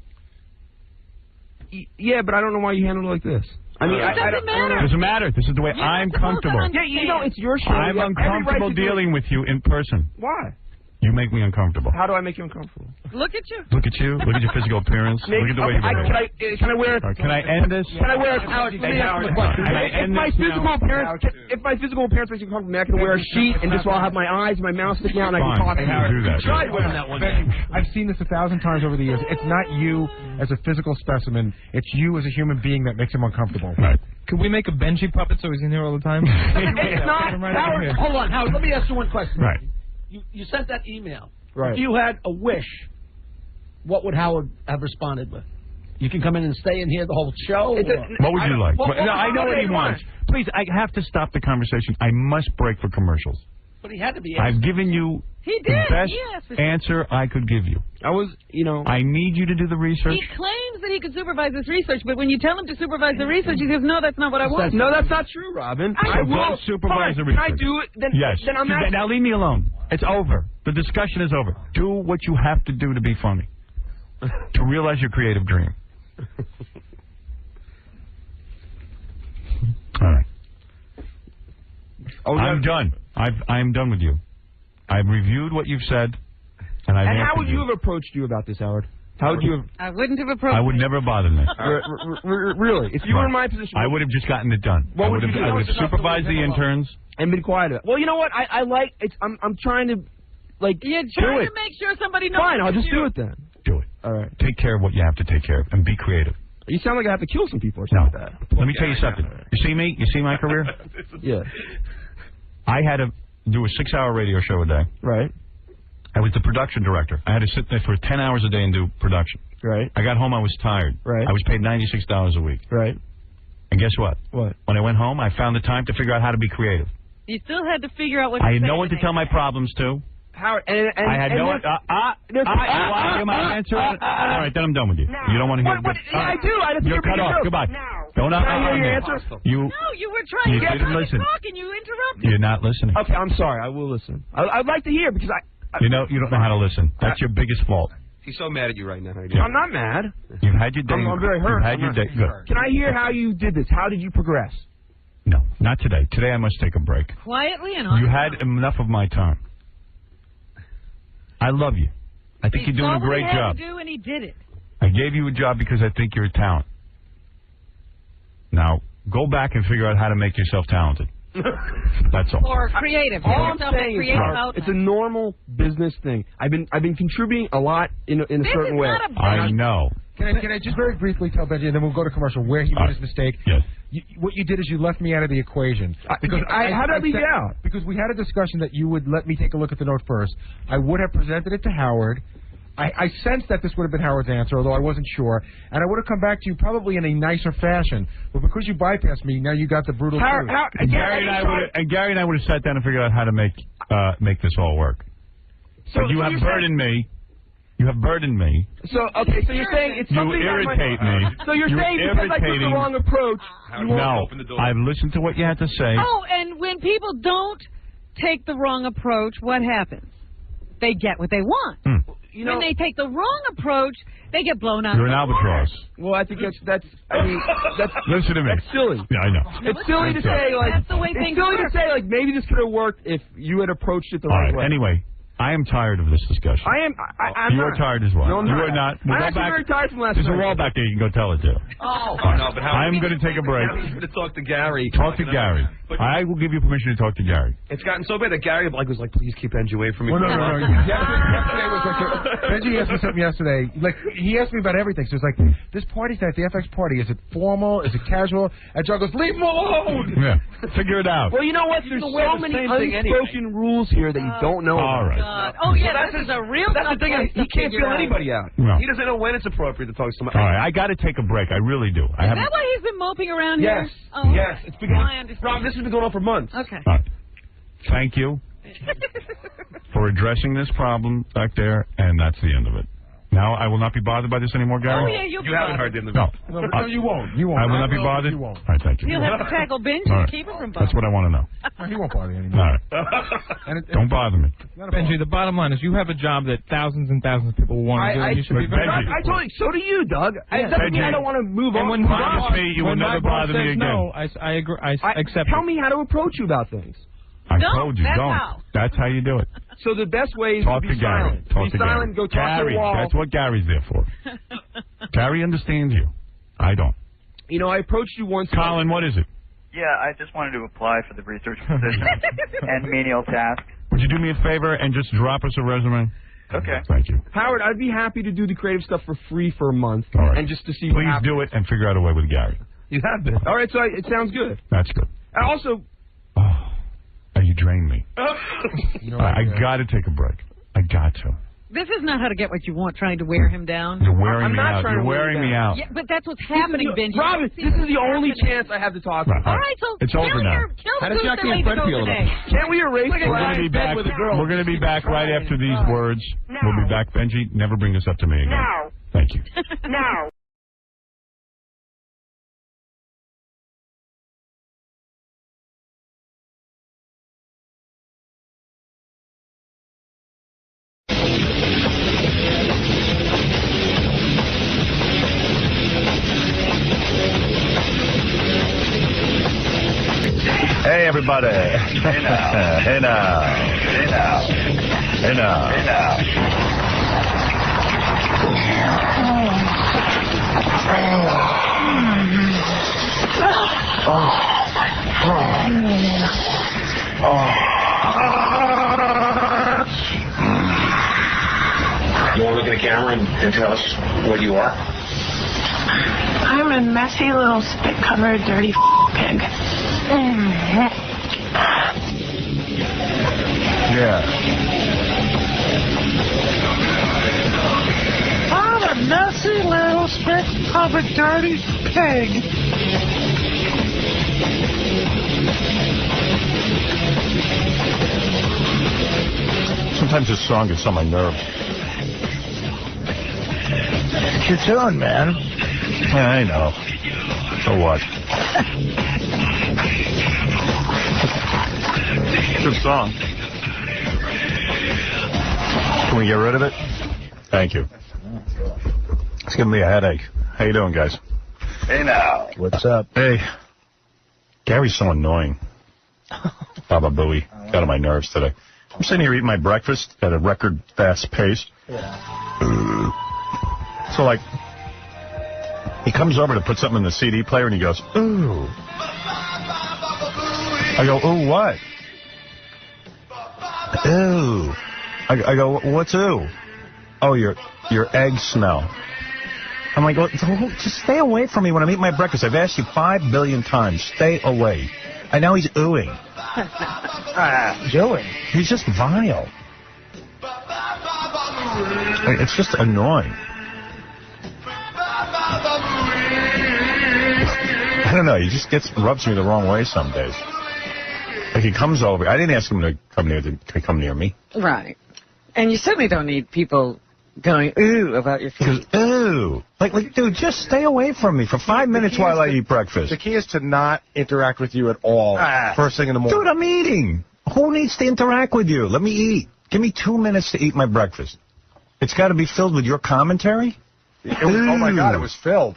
Yeah, but I don't know why you handle it like this. I mean, it doesn't matter. It doesn't matter. This is the way I'm comfortable. Yeah, you know, it's your show. I'm uncomfortable dealing with you in person. Why? You make me uncomfortable. How do I make you uncomfortable? Look at you. Look at you. Look at your physical appearance. Look at the way you behave. Can I wear it? Can I end this? Can I wear it? If my physical appearance makes you uncomfortable, I can wear a sheet and just I'll have my eyes, my mouth sticking out, and I can talk. Do that. Try wearing that one. I've seen this 1,000 times over the years. It's not you as a physical specimen. It's you as a human being that makes him uncomfortable. Right. Could we make a Benjy puppet so he's in here all the time? It's not. Howard, hold on, Howard. Let me ask you one question. Right. You sent that email. Right. If you had a wish, what would Howard have responded with? You can come in and stay in here the whole show? What would you like? Well, no, I know what he wants. Please, I have to stop the conversation. I must break for commercials. But he had to be. I've given you the best answer I could give you. I need you to do the research. He claims that he could supervise this research, but when you tell him to supervise the research, he says, no, that's not what I want. No, that's not true, Robin. I will supervise the research. Can I do it? Then, yes. Then I'm now leave me alone. It's over. The discussion is over. Do what you have to do to be funny. To realize your creative dream. All right. I'm done. I'm done with you. I've reviewed what you've said, and how would you have approached you about this, Howard? How would you have? I wouldn't have approached. I would never bother me. Really? If you were in my position, I would have just gotten it done. I would have supervised the interns and been quiet about it. Well, you know what? I like it's. I'm trying to You're trying to make sure somebody knows. Fine, I'll just do it then. Do it. All right. Take care of what you have to take care of, and be creative. You sound like I have to kill some people or something like that. Let me tell you something. You see me? You see my career? Yeah. I had to do a 6-hour radio show a day. Right. I was the production director. I had to sit there for 10 hours a day and do production. Right. I got home, I was tired. Right. I was paid $96 a week. Right. And guess what? What? When I went home, I found the time to figure out how to be creative. You still had to figure out what I had no one to tell my problems to. Howard, I had no one. Am I answering? All right, then I'm done with you. You don't want to hear. I do. I You're cut off. Goodbye. Don't hear your answer. No, you were trying to talk and you interrupted. You're not listening. Okay, I'm sorry. I will listen. I'd like to hear because you don't know how to listen. That's your biggest fault. He's so mad at you right now. I'm not mad. You've had your day. I'm very hurt. You've had your day. Good. Can I hear how you did this? How did you progress? No, not today. Today I must take a break. Quietly and on. You had enough of my time. I love you. I think you're doing a great job. He had to do and he did it. I gave you a job because I think you're a talent. Now, go back and figure out how to make yourself talented. That's all. Or creative. All I'm saying is, it's a normal business thing. I've been contributing a lot in a certain way. I know. Can I just very briefly tell Benjy, and then we'll go to commercial, where he made his mistake? Yes. What you did is you left me out of the equation. Because how did I leave you out? Because we had a discussion that you would let me take a look at the note first. I would have presented it to Howard. I sensed that this would have been Howard's answer, although I wasn't sure. And I would have come back to you probably in a nicer fashion. But because you bypassed me, now you got the brutal truth. Gary and I would have sat down and figured out how to make this all work. But you have burdened me. You have burdened me. So you're saying it's something you irritate me. So you're saying because I took the wrong approach, you won't open the door. I've listened to what you had to say. Oh, and when people don't take the wrong approach, what happens? They get what they want. When they take the wrong approach, they get blown out. You're an albatross. Well, I think that's Listen to me. That's silly. Yeah, I know. It's silly to say that's the way things work. To say maybe this could have worked if you had approached it the right way. Anyway. I am tired of this discussion. I'm you are tired as well. No, I'm you not. are not. I'm actually very tired from last night. There's a wall back there you can go tell it to. Oh, no, but I'm going to take a break. I'm going to talk to Gary. Talk to Gary. I will give you permission to talk to Gary. It's gotten so bad that Gary was like, please keep Benjy away from me. Well, no. Yesterday was like, Benjy asked me something yesterday. Like, he asked me about everything. So it's like, this party tonight, the FX party, is it formal? Is it casual? And John goes, leave him alone! Yeah, figure it out. Well, you know what? There's so many unspoken rules here that you don't know about. All right. Oh, yeah, this is a real That's the thing. He can't feel anybody out. No. He doesn't know when it's appropriate to talk to somebody. All right, I got to take a break. I really do. Is that why he's been moping around here? Yes. Oh, yes. It's been I understand. Rob, this has been going on for months. Okay. All right. Thank you. for addressing this problem back there, and that's the end of it. Now I will not be bothered by this anymore, Gary? Oh, yeah, You haven't heard the end of it. No, you won't. You won't. I will not be bothered? You won't. All right, thank you. You'll have to tackle Benji All to right. keep him from bothering. That's what I want to know. No, he won't bother you anymore. All right. Don't bother me. Benji, the bottom line is you have a job that thousands and thousands of people want to do, and you should be very I told you, so do you, Doug. It doesn't mean I don't want to move on. When you will never bother me again. No, I agree. I accept Tell it. me how to approach you about things. I told you, that's don't. how. That's how you do it. So the best way is Talk to be to Gary. silent. Talk Be to silent, Gary. go talk to the wall. That's what Gary's there for. Gary understands you. I don't. You know, I approached you once. Colin, what is it? Yeah, I just wanted to apply for the research position and menial task. Would you do me a favor and just drop us a resume? Okay. Thank you. Howard, I'd be happy to do the creative stuff for free for a month, All right. and just to see what Please happens. do it and figure out a way with Gary. You have been. All right, so it sounds good. That's good. I also... You drained me. I got to take a break. I got to. This is not how to get what you want, trying to wear him down. You're wearing me out. You're wearing me out. Yeah, but that's what's happening, Benji. Robin, this is the only chance I have to talk to you. All right, so It's kill over now. How does Tuesday Jackie and Fred feel about it? Can't we erase We're going to be back. We're going to be back right after these words. We'll be back. Benji, never bring this up to me again. No. Thank you. No. Hey, everybody. Hey now. Hey now. Hey now. Hey now. Hey now. You want to look at the camera and tell us what you are? I'm a messy little spit-covered dirty pig. Yeah. I'm a messy little spit-covered dirty pig. Sometimes this song gets on my nerves. What you doing, man? Yeah, I know. So what? Good song. Can we get rid of it? Thank you. It's giving me a headache. How you doing, guys? Hey now. What's up? Hey. Gary's so annoying. Baba Booey. Got on my nerves today. I'm sitting here eating my breakfast at a record fast pace. So, like, he comes over to put something in the CD player, and he goes, ooh. I go, ooh, what? Ooh. I go, what's ooh? Oh, your egg smell. I'm like, well, just stay away from me when I'm eating my breakfast. I've asked you 5 billion times. Stay away. And now he's oohing. Joey. He's just vile. It's just annoying. I don't know. He just rubs me the wrong way some days. Like he comes over. I didn't ask him to come near me. Right. And you certainly don't need people going, ooh, about your food. Ooh. Like, dude, just stay away from me for 5 minutes while I eat breakfast. The key is to not interact with you at all first thing in the morning. Dude, I'm eating. Who needs to interact with you? Let me eat. Give me 2 minutes to eat my breakfast. It's got to be filled with your commentary? Oh, my God, it was filled.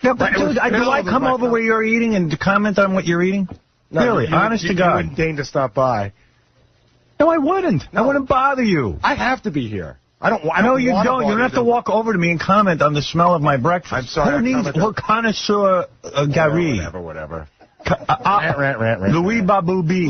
Yeah, but dude, do I come over where you're eating and comment on what you're eating? No, really, honest to God. You wouldn't deign to stop by. No, I wouldn't. No. I wouldn't bother you. I have to be here. No, you don't. You don't have to walk over to me and comment on the smell of my breakfast. I'm sorry. Who needs connoisseur Gary? Whatever. Rant. Louis Baboubi.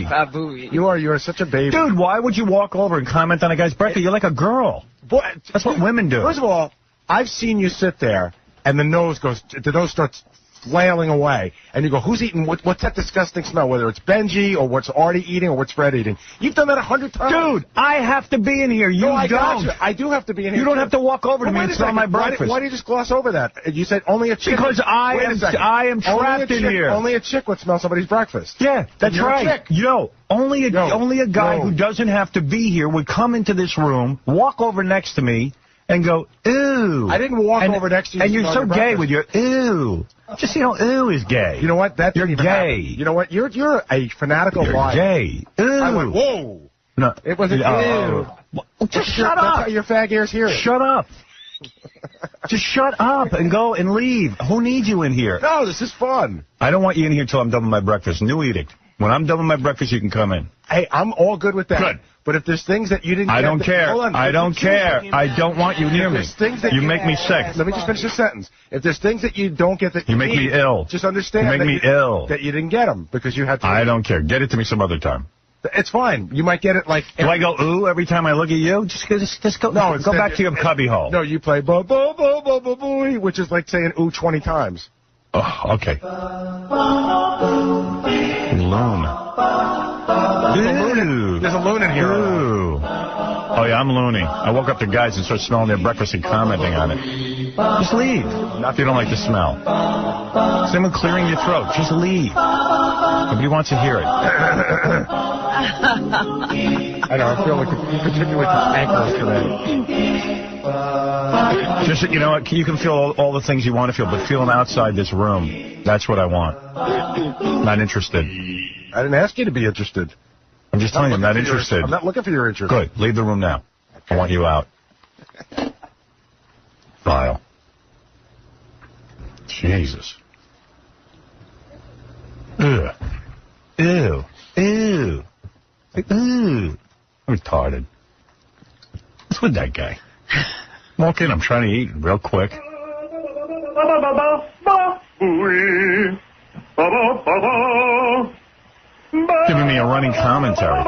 Baboubi. You're such a baby. Dude, why would you walk over and comment on a guy's breakfast? You're like a girl. Boy, that's what women do. First of all, I've seen you sit there, and the nose starts flailing away. And you go, who's eating? What's that disgusting smell? Whether it's Benjy or what's Artie eating or what's Fred eating. You've done that 100 times. Dude, I have to be in here. You no, I don't. Got you. I do have to be in here. You don't have to walk over to me and smell my breakfast. Why do you just gloss over that? You said only a chick. Because I am trapped in here. Only a chick would smell somebody's breakfast. Yeah, that's right. Yo, only a guy who doesn't have to be here would come into this room, walk over next to me, and go, ew. I didn't walk over next to you. And you're so gay with your ew. Just, ew is gay. You know what? You're gay. Happen. You know what? You're a fanatical liar. Gay. Ew. I went, whoa. No. It wasn't ew. Just shut up. That's how your fag ears hear it. Shut up. Just shut up and go and leave. Who needs you in here? No, this is fun. I don't want you in here till I'm done with my breakfast. New edict. When I'm done with my breakfast, you can come in. Hey, I'm all good with that. Good. But if there's things that you didn't I don't care. I don't care. I don't want you near me. You make me sick. Let me just finish this sentence. If there's things that you don't get that you make me ill. Just understand you make me ill. That you didn't get them because you had to. I don't care. Get it to me some other time. It's fine. You might get it like... Do I go ooh every time I look at you? Just go. No, go back to your cubby hole. No, you play bo bo bo bo bo boy, which is like saying ooh 20 times. Oh, okay. Loon. There's a loon in here. Ooh. Oh, yeah, I'm loony. I woke up the guys and started smelling their breakfast and commenting on it. Just leave. Not if you don't like the smell. Same with clearing your throat. Just leave. Nobody wants to hear it. I know, I feel like particularly cantankerous today. Just, you know what, you can feel all the things you want to feel, but feeling outside this room, that's what I want. Not interested. I didn't ask you to be interested. I'm just telling you, I'm not interested. I'm not looking for your interest. Good. Leave the room now. I want you out. Vile. Jesus. Ugh. Ew. Ew. Ew. Retarded. What's with that guy? Walk in, I'm trying to eat real quick. Giving me a running commentary.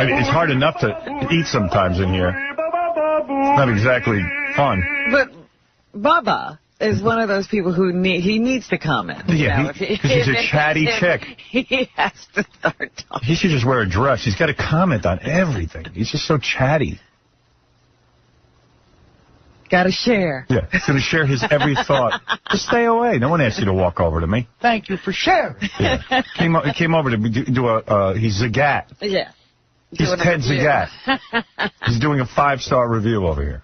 It's hard enough to eat sometimes in here. It's not exactly fun. But Bubba is one of those people who needs to comment. Yeah, because he's a chatty chick. He has to start talking. He should just wear a dress. He's got to comment on everything. He's just so chatty. Got to share. Yeah, he's going to share his every thought. Just stay away. No one asked you to walk over to me. Thank you for sharing. Yeah. He came over to do a, he's Zagat. Yeah. He's Ted Zagat. He's doing a 5-star review over here.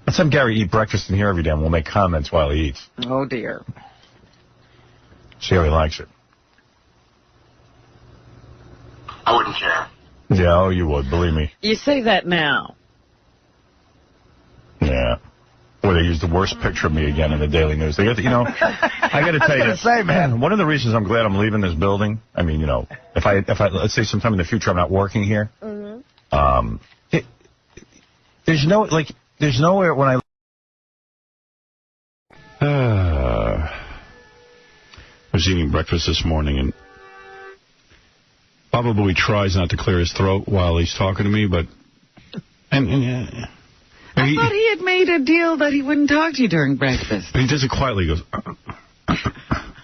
Let's have Gary eat breakfast in here every day, and we'll make comments while he eats. Oh, dear. See how he likes it. I wouldn't care. Yeah, oh, you would, believe me. You say that now. Yeah. Boy, they used the worst picture of me again in the Daily News. They got, I got to tell you. I was going to say, man. One of the reasons I'm glad I'm leaving this building, I mean, if I let's say sometime in the future I'm not working here, there's nowhere when I was eating breakfast this morning, and Baba Booey tries not to clear his throat while he's talking to me, but I thought he had made a deal that he wouldn't talk to you during breakfast. He does it quietly. He goes,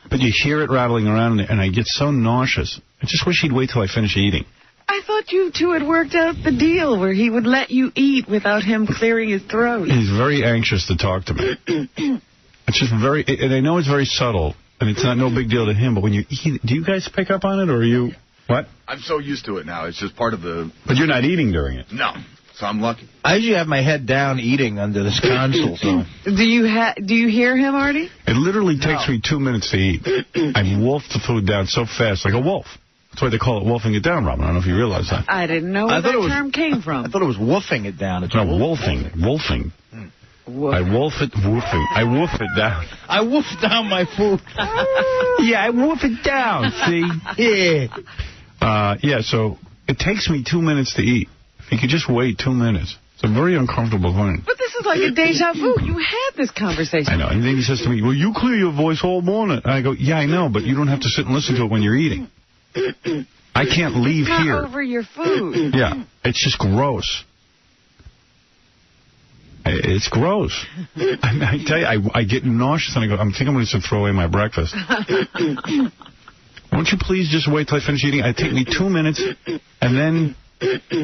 but you hear it rattling around, and I get so nauseous. I just wish he'd wait till I finish eating. I thought you two had worked out the deal where he would let you eat without him clearing his throat. He's very anxious to talk to me. It's just very, and I know it's very subtle, and it's not no big deal to him, but when you eat, do you guys pick up on it, or are you, what? I'm so used to it now. It's just part of the... But you're not eating during it. No. So I'm lucky. I usually have my head down eating under this console, so... Do you hear him, Artie? It literally takes me 2 minutes to eat. I wolf the food down so fast, like a wolf. That's why they call it wolfing it down, Robin. I don't know if you realize that. I didn't know where that term came from. I thought it was woofing it down. It's no, wolfing. Wolfing. Woof. I wolf it, woofing. I woof it down. I woof down my food. Yeah, I woof it down, see? Yeah. Yeah, so it takes me 2 minutes to eat. If you could just wait 2 minutes. It's a very uncomfortable thing. But this is like a deja vu. You had this conversation. I know. And then he says to me, well, you clear your voice all morning. And I go, yeah, I know, but you don't have to sit and listen to it when you're eating. I can't leave it's not here. Over your food. Yeah, it's just gross. It's gross. I tell you, I get nauseous and I go, I think I'm going to throw away my breakfast. Won't you please just wait till I finish eating? It take me 2 minutes, and then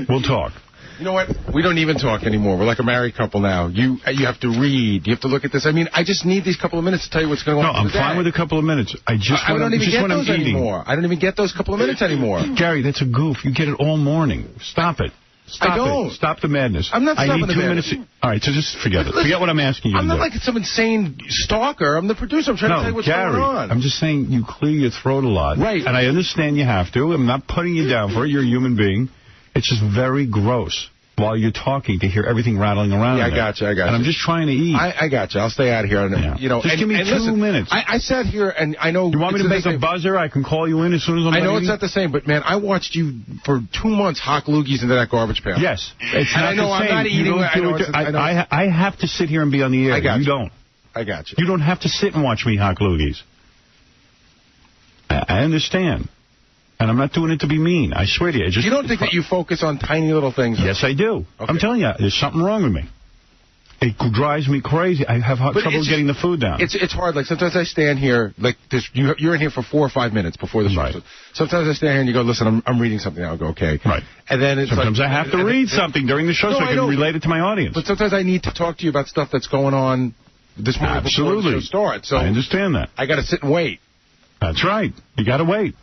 we'll talk. You know what? We don't even talk anymore. We're like a married couple now. You have to read. You have to look at this. I mean, I just need these couple of minutes to tell you what's going on. No, I'm fine with a couple of minutes. I don't even get those anymore. I don't even get those couple of minutes anymore. Gary, that's a goof. You get it all morning. Stop it. Stop it. Stop the madness. I'm not stopping the madness. All right, so just forget it. Forget what I'm asking you to do. I'm not like some insane stalker. I'm the producer. I'm trying to tell you what's going on. I'm just saying you clear your throat a lot. Right. And I understand you have to. I'm not putting you down for it. You're a human being. It's just very gross while you're talking to hear everything rattling around. Yeah, I got you. And I'm just trying to eat. I got you. I'll stay out of here. You know, just give me 2 minutes. I sat here and I know. You want me to make a buzzer? I can call you in as soon as I'm done. I know it's not the same, but man, I watched you for 2 months hock loogies into that garbage pail. Yes, it's not the same. I'm not eating. I have to sit here and be on the air. I got you. Don't. I got you. You don't have to sit and watch me hock loogies. I understand. And I'm not doing it to be mean. I swear to you. You don't think that you focus on tiny little things? Yes, I do. Okay. I'm telling you, there's something wrong with me. It drives me crazy. I have trouble getting the food down. It's hard. Like, sometimes I stand here, like, this. You're in here for 4 or 5 minutes before the show. Right. Sometimes I stand here and you go, listen, I'm reading something. I'll go, okay. Right. And then it's sometimes I have to read something during the show so I can relate it to my audience. But sometimes I need to talk to you about stuff that's going on this morning before the show starts. So I understand that. I got to sit and wait. That's right. You got to wait.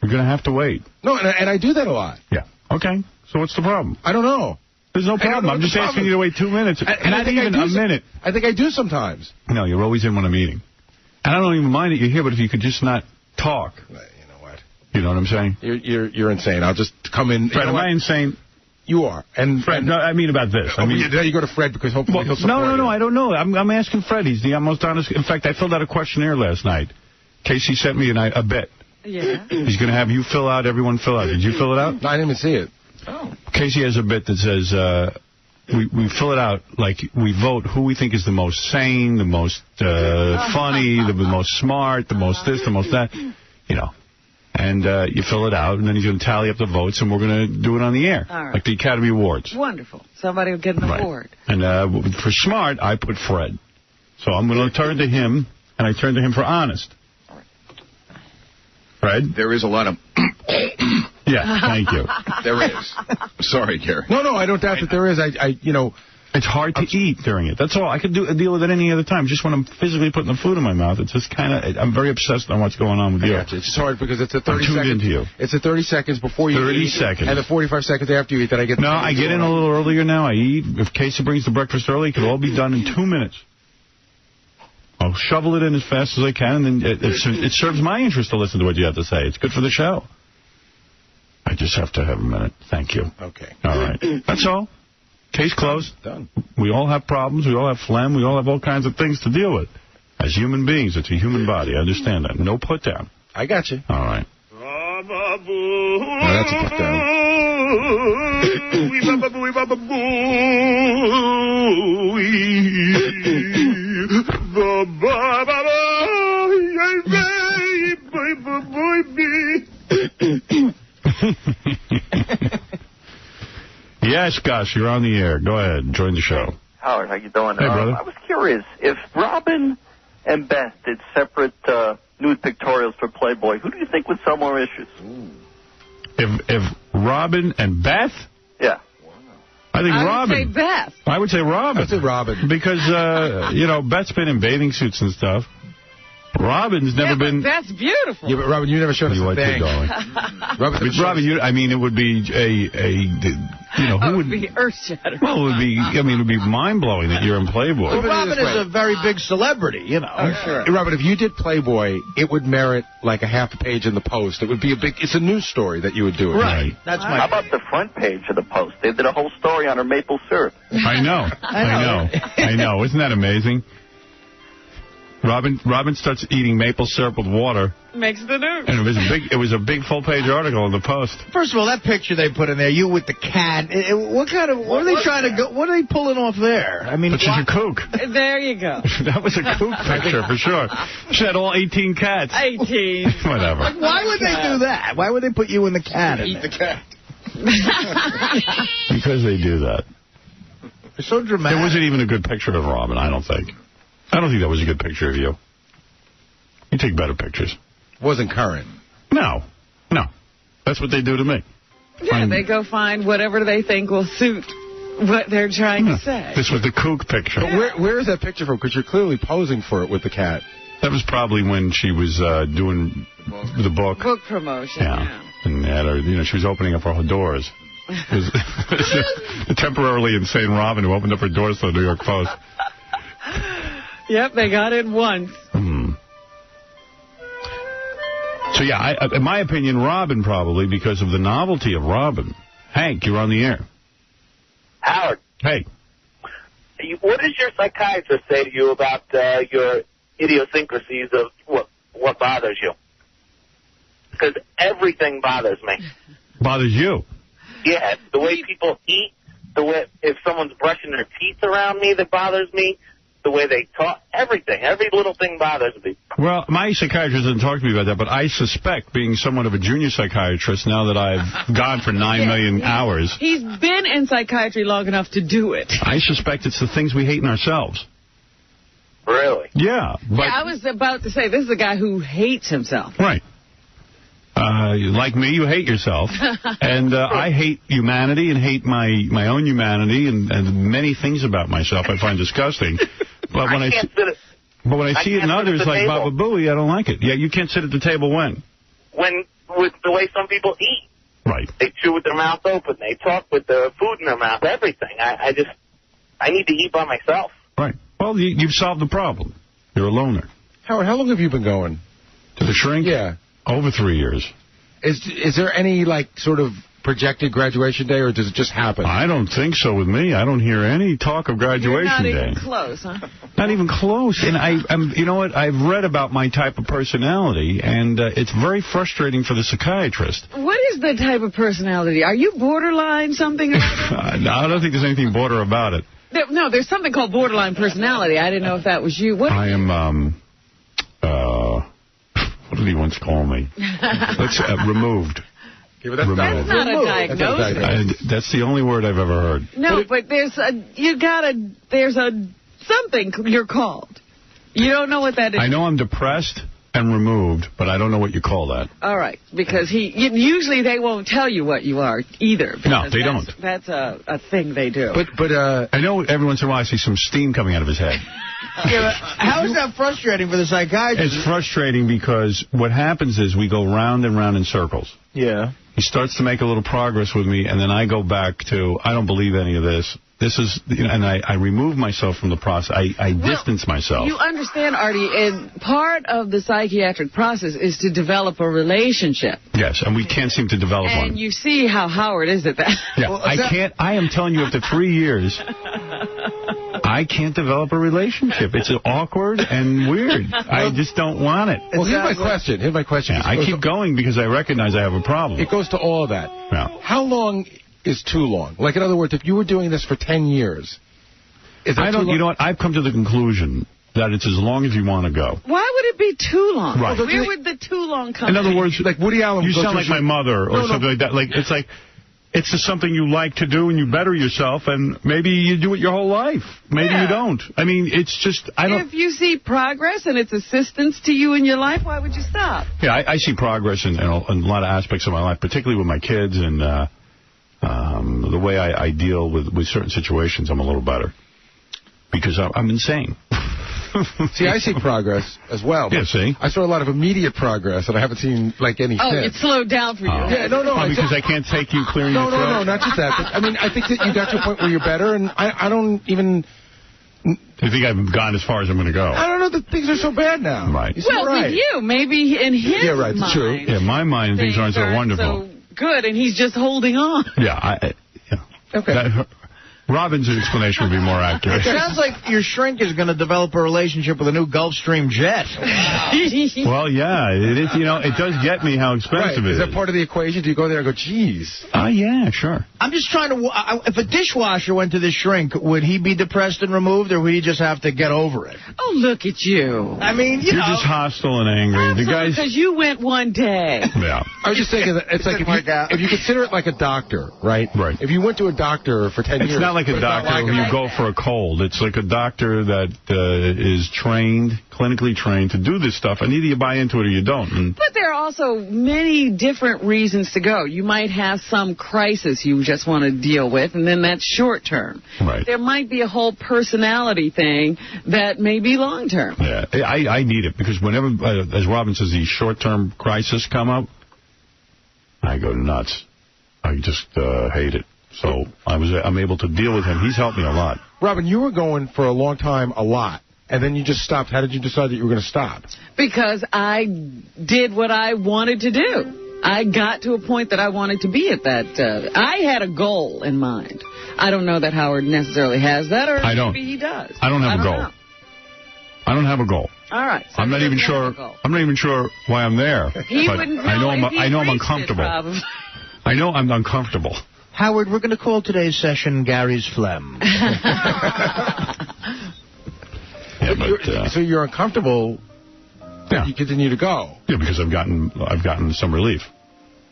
You're going to have to wait. No, and I do that a lot. Yeah. Okay. So what's the problem? I don't know. There's no problem. I'm just asking you to wait 2 minutes. Not even a minute. I think I do sometimes. No, you're always in when I'm eating. And I don't even mind that you're here, but if you could just not talk. You know what? You know what I'm saying? You're insane. I'll just come in. Fred, am I insane? You are. And Fred, no, I mean about this. I mean, you go to Fred because hopefully he'll support you. No, I don't know. I'm asking Fred. He's the most honest. In fact, I filled out a questionnaire last night. Casey sent me a bit. Yeah. He's going to have you fill out, everyone fill out. Did you fill it out? No, I didn't even see it. Oh. Casey has a bit that says, we fill it out like we vote who we think is the most sane, the most funny, the most smart, the most this, the most that, you know. And you fill it out, and then he's going to tally up the votes, and we're going to do it on the air, like the Academy Awards. Wonderful. Somebody will get an award. And for smart, I put Fred. So I'm going to turn to him, and I turn to him for honest. Fred? There is a lot of... Yeah, thank you. There is. Sorry, Gary. No, I don't doubt that there is. It's hard to eat during it. That's all. I could deal with it any other time. Just when I'm physically putting the food in my mouth, it's just kind of... I'm very obsessed on what's going on with you. It's just hard because it's a 30 seconds... I'm tuned into you. It's a 30 seconds before you 30 eat. seconds. And the 45 seconds after you eat that I get... No, I get in a little earlier now. I eat. If Casey brings the breakfast early, it could all be done in 2 minutes. I'll shovel it in as fast as I can, and then it serves my interest to listen to what you have to say. It's good for the show. I just have to have a minute. Thank you. Okay. All right. That's all. Case closed. Done. We all have problems. We all have phlegm. We all have all kinds of things to deal with. As human beings, it's a human body. I understand that. No put down. I got you. All right. Oh, that's a put down. Yes, Gus, you're on the air. Go ahead. Join the show. Howard, how you doing? Hey, brother. I was curious, if Robin and Beth did separate nude pictorials for Playboy, who do you think would sell more issues? If Robin and Beth? Yeah. I think Robin. I would say Beth. I would say Robin. I'd say Robin. Because, Beth's been in bathing suits and stuff. Robin's never been... That's beautiful. Yeah, but Robin, you never showed us a thing. Robin, it would be who would be earth-shattering. Well, it would be mind-blowing that you're in Playboy. Well, Robin is a very big celebrity, you know. Oh, sure. Robin, if you did Playboy, it would merit like a half a page in the Post. It would be it's a news story that you would do it. Right. That's How about the front page of the Post? They did a whole story on her maple syrup. I know. Isn't that amazing? Robin starts eating maple syrup with water. Makes the news. And it was a big full-page article in the Post. First of all, that picture they put in there, you with the cat. What are they trying to go? What are they pulling off there? I mean, but she's a kook. There you go. That was a kook picture for sure. She had all 18 cats. 18. Whatever. Like, why would they do that? Why would they put you and the cat in Eat the cat. Because they do that. It's so dramatic. There wasn't even a good picture of Robin, I don't think. I don't think that was a good picture of you. You take better pictures. Wasn't current. No. That's what they do to me. Yeah, they go find whatever they think will suit what they're trying to say. This was the kook picture. But where is that picture from? Because you're clearly posing for it with the cat. That was probably when she was doing the book. Book promotion, yeah. And had her, she was opening up her doors. It was the temporarily insane Robin who opened up her doors to the New York Post. Yep, they got it once. So, yeah, in my opinion, Robin probably, because of the novelty of Robin. Hank, you're on the air. Howard. Hey. What does your psychiatrist say to you about your idiosyncrasies of what bothers you? Because everything bothers me. Bothers you? Yeah, the way people eat, the way if someone's brushing their teeth around me that bothers me, the way they talk, everything. Every little thing bothers me. Well, my psychiatrist didn't talk to me about that, but I suspect, being somewhat of a junior psychiatrist, now that I've gone for 9 million hours... He's been in psychiatry long enough to do it. I suspect it's the things we hate in ourselves. Really? Yeah. But I was about to say, this is a guy who hates himself. Right. Like me, you hate yourself. And I hate humanity and hate my own humanity and many things about myself I find disgusting. But when I see it in others like Baba Booey, I don't like it. Yeah, you can't sit at the table when? With the way some people eat. Right. They chew with their mouth open. They talk with the food in their mouth, everything. I need to eat by myself. Right. Well, you've solved the problem. You're a loner. Howard, how long have you been going? To the shrink? Yeah. Over 3 years. Is there any, sort of projected graduation day, or does it just happen? I don't think so with me. I don't hear any talk of graduation day. You're not even close, huh? Not even close. And I'm, you know what? I've read about my type of personality, and it's very frustrating for the psychiatrist. What is the type of personality? Are you borderline something? No, I don't think there's anything border about it. No, there's something called borderline personality. I didn't know if that was you. I am, what did he once call me? Let's removed. Yeah, that's not a diagnosis. That's the only word I've ever heard. No, but there's something you're called. You don't know what that is. I know I'm depressed and removed, but I don't know what you call that. All right, because usually they won't tell you what you are either. No, they don't. That's a thing they do. But I know every once in a while I see some steam coming out of his head. Yeah, how is that frustrating for the psychiatrist? It's frustrating because what happens is we go round and round in circles. Yeah. He starts to make a little progress with me, and then I go back to, I don't believe any of this. This is, and I remove myself from the process. I distance myself. You understand, Artie, and part of the psychiatric process is to develop a relationship. Yes, and we can't seem to develop one. And you see how Howard is at that. Yeah, well, I am telling you, after 3 years, I can't develop a relationship. It's awkward and weird. I just don't want it. Well, here's my question. Yeah, I keep going because I recognize I have a problem. It goes to all of that. Yeah. How long is too long? Like, in other words, if you were doing this for 10 years, is that too long? You know what? I've come to the conclusion that it's as long as you want to go. Why would it be too long? Right. Where would the too long come in? In other words, like Woody Allen. You sound like my mother or something like that. It's just something you like to do and you better yourself, and maybe you do it your whole life. Maybe you don't. I mean, it's just, If you see progress and it's assistance to you in your life, why would you stop? Yeah, I see progress in a lot of aspects of my life, particularly with my kids and the way I deal with certain situations. I'm a little better because I'm insane. See, I see progress as well. Yeah, see? I saw a lot of immediate progress, and I haven't seen, any it slowed down for you. Yeah, no. Because I can't take you clearing your throat? No, not just that. But, I mean, I think that you got to a point where you're better, and I don't even... You think I've gone as far as I'm going to go? I don't know that things are so bad now. Right. With you, maybe in his right, mind. True. Yeah, in my mind, things aren't so wonderful. So good, and he's just holding on. Yeah, Okay. Robin's explanation would be more accurate. It sounds like your shrink is going to develop a relationship with a new Gulfstream jet. Well, yeah, it is. It does get me how expensive it is. Is that part of the equation? Do you go there and go, geez? Yeah, sure. I'm just trying to... if a dishwasher went to the shrink, would he be depressed and removed, or would he just have to get over it? Oh, look at you. I mean, You're just hostile and angry. Because you went one day. Yeah. I was just thinking that it's like if you consider it like a doctor, right? Right. If you went to a doctor for 10 years... It's not not like a doctor who you go for a cold. It's like a doctor that is trained, clinically trained to do this stuff, and either you buy into it or you don't. But there are also many different reasons to go. You might have some crisis you just want to deal with, and then that's short term. Right. There might be a whole personality thing that may be long term. Yeah, I need it because whenever, as Robin says, these short-term crises come up, I go nuts. I just hate it. So I'm able to deal with him. He's helped me a lot. Robin, you were going for a long time, a lot, and then you just stopped. How did you decide that you were going to stop? Because I did what I wanted to do. I got to a point that I wanted to be at that. I had a goal in mind. I don't know that Howard necessarily has that, or maybe he does. I don't have a goal. I don't have a goal. All right. So I'm not even sure. I'm not even sure why I'm there. He but wouldn't know. I know I'm uncomfortable. I know I'm uncomfortable. Howard, we're going to call today's session Gary's Phlegm. So you're uncomfortable, but you continue to go. Yeah, because I've gotten some relief.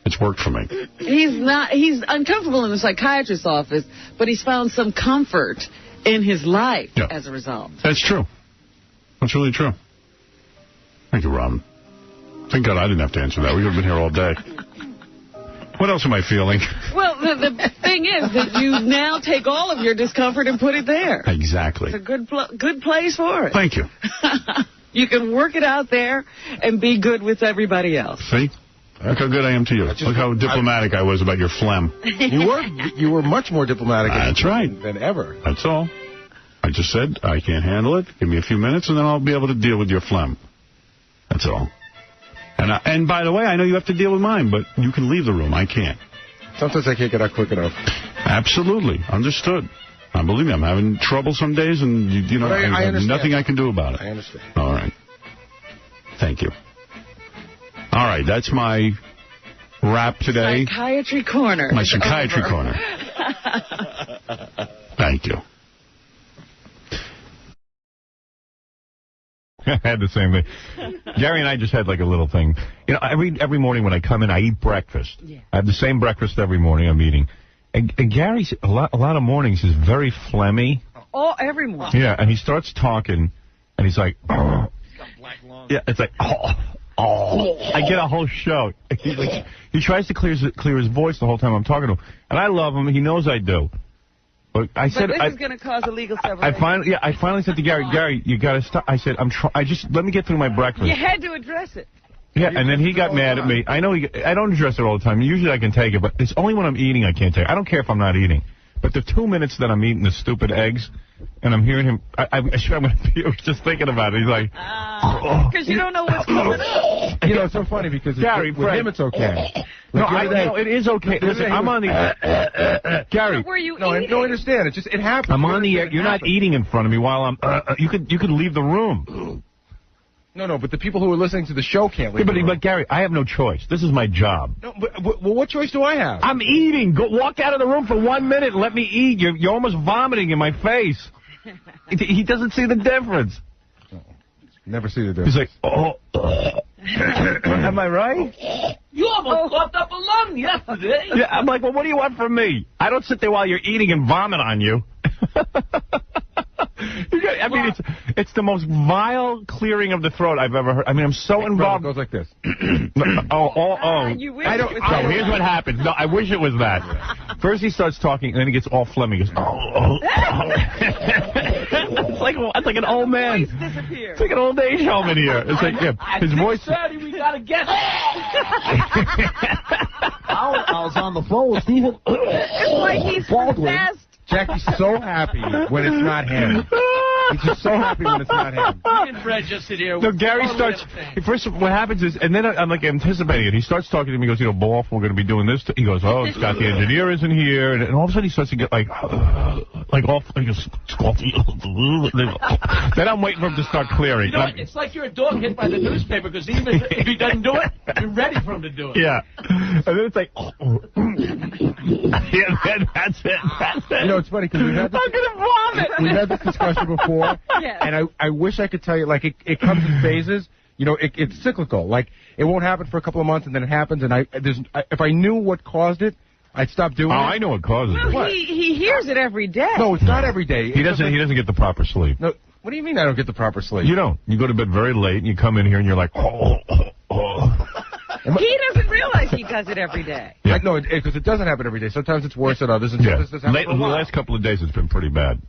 It's worked for me. He's uncomfortable in the psychiatrist's office, but he's found some comfort in his life as a result. That's true. That's really true. Thank you, Robin. Thank God I didn't have to answer that. We could have been here all day. What else am I feeling? Well, the thing is that you now take all of your discomfort and put it there. Exactly. It's a good place for it. Thank you. You can work it out there and be good with everybody else. See? Look how good I am to you. Look how diplomatic I was about your phlegm. You were much more diplomatic than ever. That's all. I just said, I can't handle it. Give me a few minutes, and then I'll be able to deal with your phlegm. That's all. And by the way, I know you have to deal with mine, but you can leave the room. I can't. Sometimes I can't get out quick enough. Absolutely. Understood. Believe me, I'm having trouble some days, and I have nothing I can do about it. I understand. All right. Thank you. All right, that's my wrap today. Psychiatry Corner. My Psychiatry Corner. Thank you. I had the same thing. Gary and I just had like a little thing. Every morning when I come in, I eat breakfast. Yeah. I have the same breakfast every morning I'm eating. And Gary, a lot of mornings is very phlegmy. Oh, every morning. Yeah, and he starts talking, and he's like, oh. Yeah, it's like, oh. I get a whole show. He tries to clear his voice the whole time I'm talking to him. And I love him. He knows I do. But this is going to cause a legal separation. I finally said to Gary, you got to stop. I said, let me get through my breakfast. You had to address it. Yeah, and then he got mad at me. I know I don't address it all the time. Usually I can take it, but it's only when I'm eating I can't take it. I don't care if I'm not eating. But the 2 minutes that I'm eating the stupid eggs, and I'm hearing him, I swear I'm going to be just thinking about it. He's like... Because you don't know what's going on. It's so funny because Gary, with him it's okay. No, it is okay. Listen, I'm on the... Gary. Were you eating? No, I understand. It happens. I'm on the air. You're not eating in front of me while I'm... You could leave the room. No, but the people who are listening to the show can't leave the room. But Gary, I have no choice. This is my job. No, but what choice do I have? I'm eating. Walk out of the room for 1 minute and let me eat. You're almost vomiting in my face. He doesn't see the difference. Never see the difference. He's like, am I right? You almost coughed up a lung yesterday. Yeah, I'm like, well, what do you want from me? I don't sit there while you're eating and vomit on you. I mean, it's the most vile clearing of the throat I've ever heard. I mean, I'm so involved. It goes like this. You wish here's what happens. No, I wish it was that. First he starts talking, and then he gets all phlegmy. He goes, It's like an old man. It's like an old age home in here. It's like, his voice. We got to get I was on the phone with Stephen. It's like he's possessed. Jackie's so happy when it's not him. He's just so happy when it's not him. Me and Fred just sit here. No, Gary starts... First, what happens is... And then I'm like anticipating it. He starts talking to me. He goes, Boff, we're going to be doing this. He goes, Scott the engineer isn't here. And all of a sudden he starts to get like off... He goes, then I'm waiting for him to start clearing. It's like you're a dog hit by the newspaper, because even if he doesn't do it, you're ready for him to do it. Yeah. And then it's like... that's it. It's funny because we've had this discussion before, and I wish I could tell you, like, it comes in phases. It's cyclical. Like, it won't happen for a couple of months, and then it happens, and if I knew what caused it, I'd stop doing it. I know what causes it. Well, he hears it every day. No, it's not every day. He doesn't get the proper sleep. No, what do you mean I don't get the proper sleep? You don't. You go to bed very late, and you come in here, and you're like, He doesn't realize he does it every day. Yeah. No, because it doesn't happen every day. Sometimes it's worse than others. And the last couple of days, it's been pretty bad.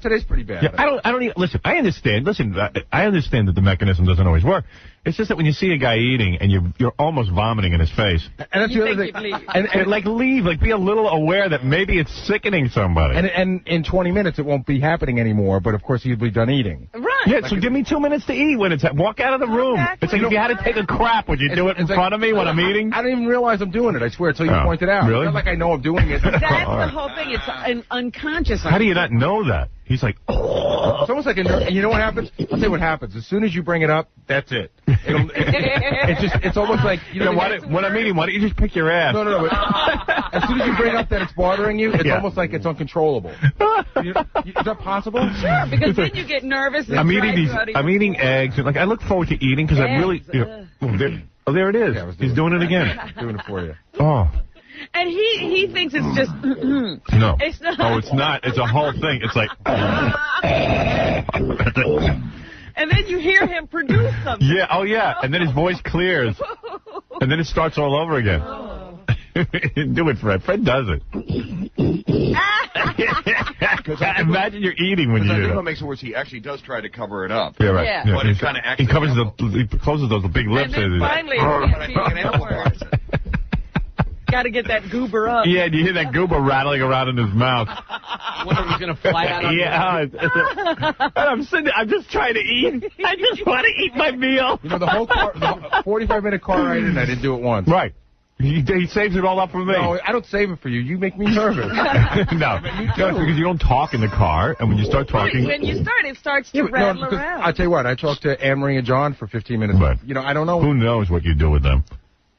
Today's pretty bad. Yeah, I don't even, listen, I understand. Listen, I understand that the mechanism doesn't always work. It's just that when you see a guy eating and you're almost vomiting in his face. And that's the other thing. And leave. Like, be a little aware that maybe it's sickening somebody. And in 20 minutes, it won't be happening anymore, but of course, you'll be done eating. Right. Yeah, so give me 2 minutes to eat when it's walk out of the room. It's like if you had to take a crap, would you do it in front of me when I'm eating? I don't even realize I'm doing it, I swear, until you point it out. Really? It's not like I know I'm doing it. That's the whole thing. It's unconscious. How do you not know that? He's like, It's almost like, you know what happens? I'll tell you what happens. As soon as you bring it up, that's it. It's almost like, when I'm eating, why don't you just pick your ass? No. As soon as you bring up that it's bothering you, it's almost like it's uncontrollable. Is that possible? Sure, because then you get nervous. And I'm eating eggs. And, like, I look forward to eating because I'm really... there it is. Yeah, He's doing it again. Doing it for you. Oh. And he thinks it's just... No. It's not. Oh, it's not. It's a whole thing. It's like... And then you hear him produce something. Yeah, oh yeah. And then his voice clears. And then it starts all over again. Do it, Fred. Fred does it. Imagine you're eating when you do I think that. what makes it worse, he actually does try to cover it up. Yeah, right. Yeah. But it's kind of he closes those big lips. And then finally, got to get that goober up. Yeah, you hear that goober rattling around in his mouth. I wonder if he's going to fly out on and I'm just trying to eat. I just want to eat my meal. You know, the whole 45-minute car ride in, I didn't do it once. Right. He saves it all up for me. No, I don't save it for you. You make me nervous. No, it's because you don't talk in the car, and when you start talking... When you start, it starts to rattle around. I'll tell you what, I talked to Anne-Marie and John for 15 minutes. Right. You know, I don't know. Who knows what you do with them?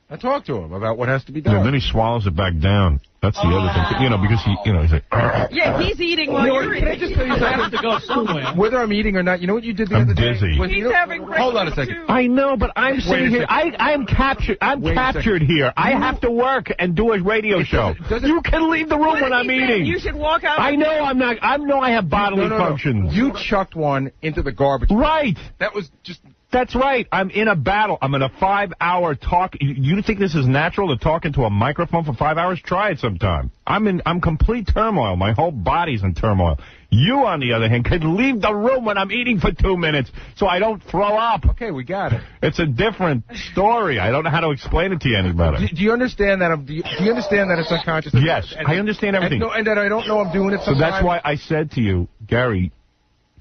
I talked to him about what has to be done. Yeah, and then he swallows it back down. That's the other thing. You know, because he's like... Yeah, he's eating while you're eating. Can I just tell you something? I have to go somewhere. Whether I'm eating or not, you know what you did the other day? I'm dizzy. He's having breakfast. Hold on a second. I know, but I'm sitting here. I am captured. I'm captured here. I have to work and do a radio show. You can leave the room when I'm eating. You should walk out. I know I'm not. I know I have bodily functions. You chucked one into the garbage. Right. That was just... That's right. I'm in a battle. I'm in a 5-hour talk. You think this is natural to talk into a microphone for 5 hours? Try it sometime. I'm complete turmoil. My whole body's in turmoil. You, on the other hand, could leave the room when I'm eating for 2 minutes so I don't throw up. Okay, we got it. It's a different story. I don't know how to explain it to you any better. Do you understand that? Do you understand that it's unconscious? Yes, I understand everything. And that I don't know I'm doing it sometimes. So that's why I said to you, Gary,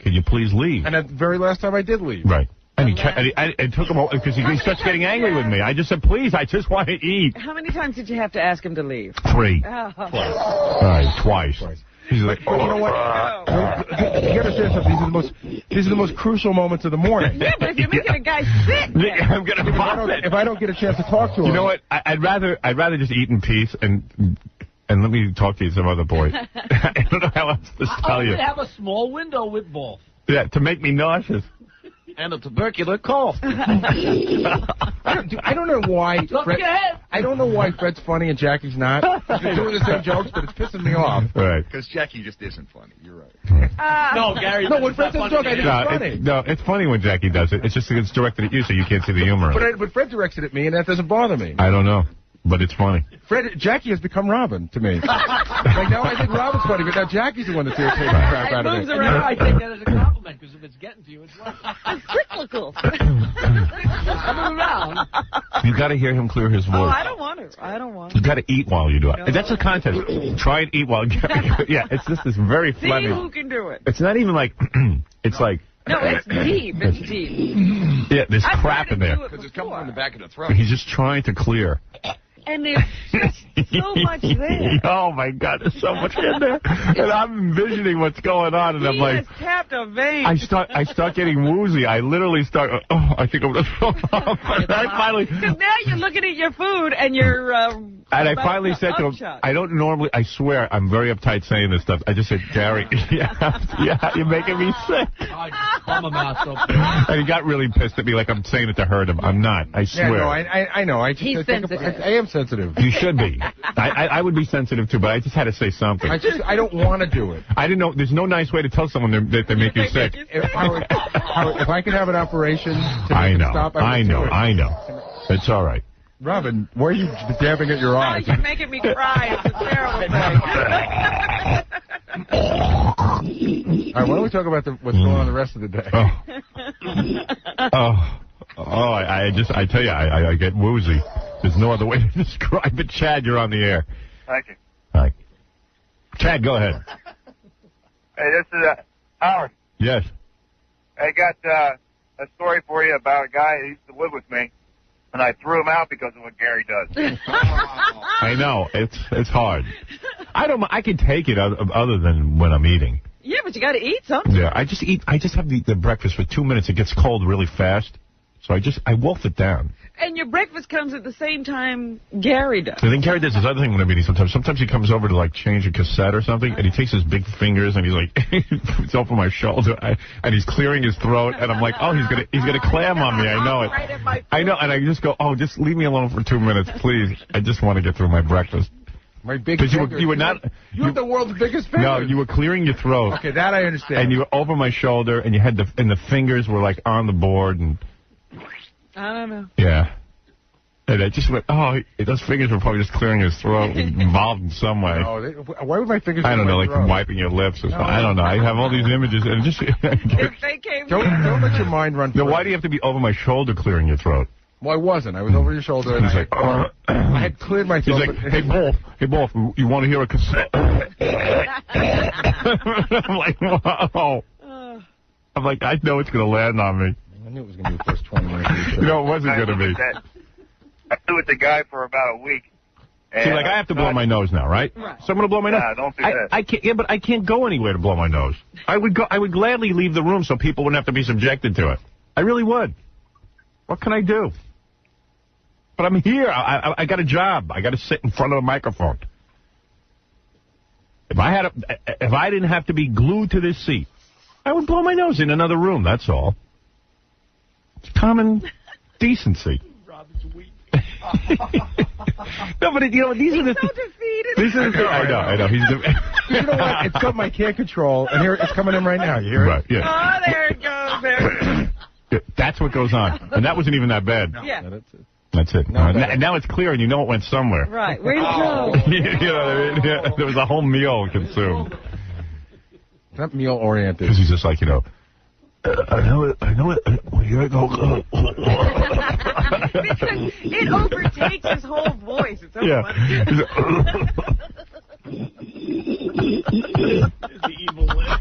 can you please leave? And at the very last time I did leave. Right. And it took him because he starts getting angry with me. I just said, please, I just want to eat. How many times did you have to ask him to leave? 3. Oh. Twice. All right, twice. He's like, you know what? You understand something? These are the most crucial moments of the morning. Yeah, but if you're making a guy sick, I'm gonna vomit. If I don't get a chance to talk to him, you know what? I'd rather just eat in peace and let me talk to you some other point. I don't know how else to tell you. Have a small window with both. Yeah, to make me nauseous. And a tubercular cough. I don't know why. I don't know why Fred's funny and Jackie's not. They're doing the same jokes, but it's pissing me off. Right. Because Jackie just isn't funny. You're right. No, Gary. No, when Fred says a joke, I think it's funny. It's funny when Jackie does it. It's just it's directed at you, so you can't see the humor. But Fred directs it at me, and that doesn't bother me. I don't know. But it's funny. Jackie has become Robin to me. Like now I think Robin's funny, but now Jackie's the one that's irritating the crap out of me. I take that as a compliment, because if it's getting to you, it's right. It's cyclical. Coming around. You got to hear him clear his voice. Oh, I don't want to. You got to eat while you do it. No. That's a contest. Try and eat while. Yeah, it's just this very phlegmy. See who can do it. It's not even like. It's like. No, it's deep. It's deep. Yeah, there's crap in there. Because it's coming from the back of the throat. He's just trying to clear. And there's just so much there. Oh, my God, there's so much in there. And I'm envisioning what's going on, and I'm like... He has tapped a vein. I start getting woozy. I literally start... I think I'm going to throw up. Because now you're looking at your food, and you're And I finally said to him, I don't normally, I swear, I'm very uptight saying this stuff. I just said, Gary, yeah, you're making me sick. And he got really pissed at me like I'm saying it to hurt him. I'm not. I swear. Yeah, no, I know. He's sensitive. I am sensitive. You should be. I would be sensitive too, but I just had to say something. I don't want to do it. I didn't know. There's no nice way to tell someone that they make you sick. If I could have an operation to make it stop, I know. It's all right. Robin, why are you dabbing at your eyes? You're making me cry. It's a terrible thing. All right, why don't we talk about what's going on the rest of the day? I tell you, I get woozy. There's no other way to describe it. Chad, you're on the air. Thank you. Hi. Chad, go ahead. Hey, this is Howard. Yes. I got a story for you about a guy who used to live with me, and I threw him out because of what Gary does. I know. It's hard. I can take it other than when I'm eating. Yeah, but you got to eat something. Yeah, I just have the breakfast for 2 minutes. It gets cold really fast. So I wolf it down. And your breakfast comes at the same time Gary does. I think Gary does this other thing when I'm eating sometimes. Sometimes he comes over to, like, change a cassette or something, and he takes his big fingers, and he's like, it's over my shoulder, and he's clearing his throat, and I'm like, oh, he's gonna clam on me. I know it. I know, and I just go, oh, just leave me alone for 2 minutes, please. I just want to get through my breakfast. My big Because you were not... You're the world's biggest finger. No, you were clearing your throat. Okay, that I understand. And you were over my shoulder, and you had the fingers were, like, on the board, and... I don't know. Yeah. And I just went, those fingers were probably just clearing his throat, involved in some way. No, why would my fingers... I don't know, like wiping your lips or something. I don't know. I have all these images, and just... don't let your mind run... No, why do you have to be over my shoulder clearing your throat? Well, I wasn't. I was over your shoulder, and I had cleared my throat. He's like, hey, Wolf, you want to hear a cassette? I'm like, wow. I'm like, I know it's going to land on me. I knew it was going to be the first 20 minutes of the show. You know, it wasn't going to be. I flew with the guy for about a week. See, like, I have to blow my nose now, right? So I'm going to blow my nose. Nah, don't do that. I can't. Yeah, but I can't go anywhere to blow my nose. I would gladly leave the room so people wouldn't have to be subjected to it. I really would. What can I do? But I'm here. I got a job. I got to sit in front of a microphone. If I didn't have to be glued to this seat, I would blow my nose in another room. That's all. It's common decency. Robin's weak. No, but these are the... so defeated. I know. He's you know what? It's something I can't control, and here it's coming in right now. You hear it? Right, yeah. Oh, there it goes. That's what goes on. And that wasn't even that bad. Yeah. That's it. And now it's clear, and you know it went somewhere. Right. Where'd it go? You know what I mean? Yeah, there was a whole meal consumed. It's not meal-oriented. Because he's just like, I know it. Here I go. Because it overtakes his whole voice. It's so funny. The evil lip.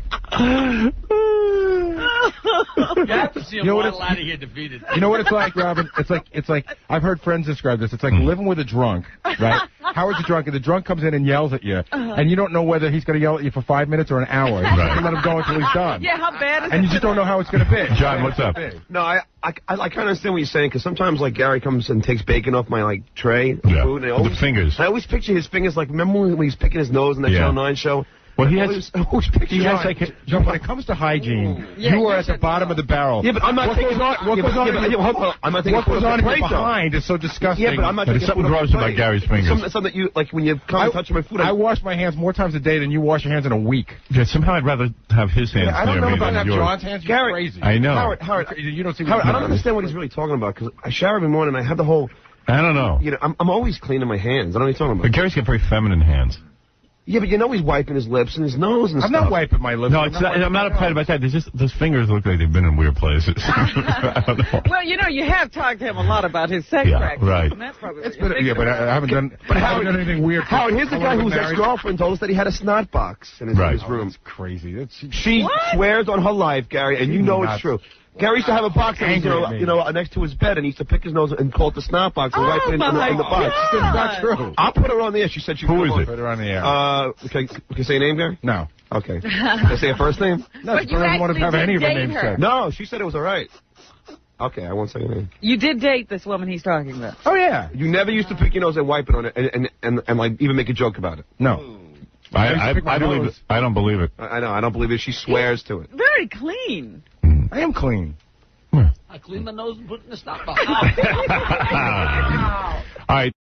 You have to see him waddle out of here defeated. You know what it's like, Robin? It's like I've heard friends describe this. It's like living with a drunk, right? Howard's a drunk, and the drunk comes in and yells at you, and you don't know whether he's going to yell at you for 5 minutes or an hour. You just let him go until he's done. Yeah, how bad is it? And you just don't know how it's going to be. John, what's up? No, I kind of understand what you're saying, because sometimes, like, Gary comes and takes bacon off my, like, tray of food. And the fingers. I always picture his fingers, like, remember when he's picking his nose in that Channel 9 show? Well, he has John, when it comes to hygiene, you are at the bottom of the barrel. Yeah, but I'm not thinking... What goes on behind is so disgusting. Yeah, but I'm not thinking... There's something gross about Gary's fingers. Something that you, like, when you come and touch my food... I wash my hands more times a day than you wash your hands in a week. Yeah, somehow I'd rather have his hands I don't know near me about than yours. John's hands. You're crazy. I know. Howard, you don't see Howard, I don't understand what he's really talking about, because I shower every morning, and I have the whole... I don't know. I'm always cleaning my hands. I don't know what you're talking about. But Gary's got very feminine hands. Yeah, but he's wiping his lips and his nose and stuff. I'm not wiping my lips. No, I'm not upset about that. Those fingers look like they've been in weird places. I don't know. Well, you have talked to him a lot about his sex practice. Right. And that's probably but I haven't done anything weird. Howard, here's the guy whose ex-girlfriend told us that he had a snot box in his room. That's crazy. She swears on her life, Gary, and you know it's true. Gary used to have a box next to his bed, and he used to pick his nose and call it the snot box and wipe it in the box. It's not true. I'll put her on the air. She said she Who is it? Put her on the air. Can you say a name, Gary? No. Okay. Can I say a first name? No, she doesn't want to have any of her names said. No, she said it was all right. Okay, I won't say anything. You did date this woman he's talking about. Oh, yeah. You never used to pick your nose and wipe it on it and like, even make a joke about it. No. I believe it. I don't believe it. I know. I don't believe it. She swears to it. Very clean. I am clean. I clean my nose and put it in the stop box. All right.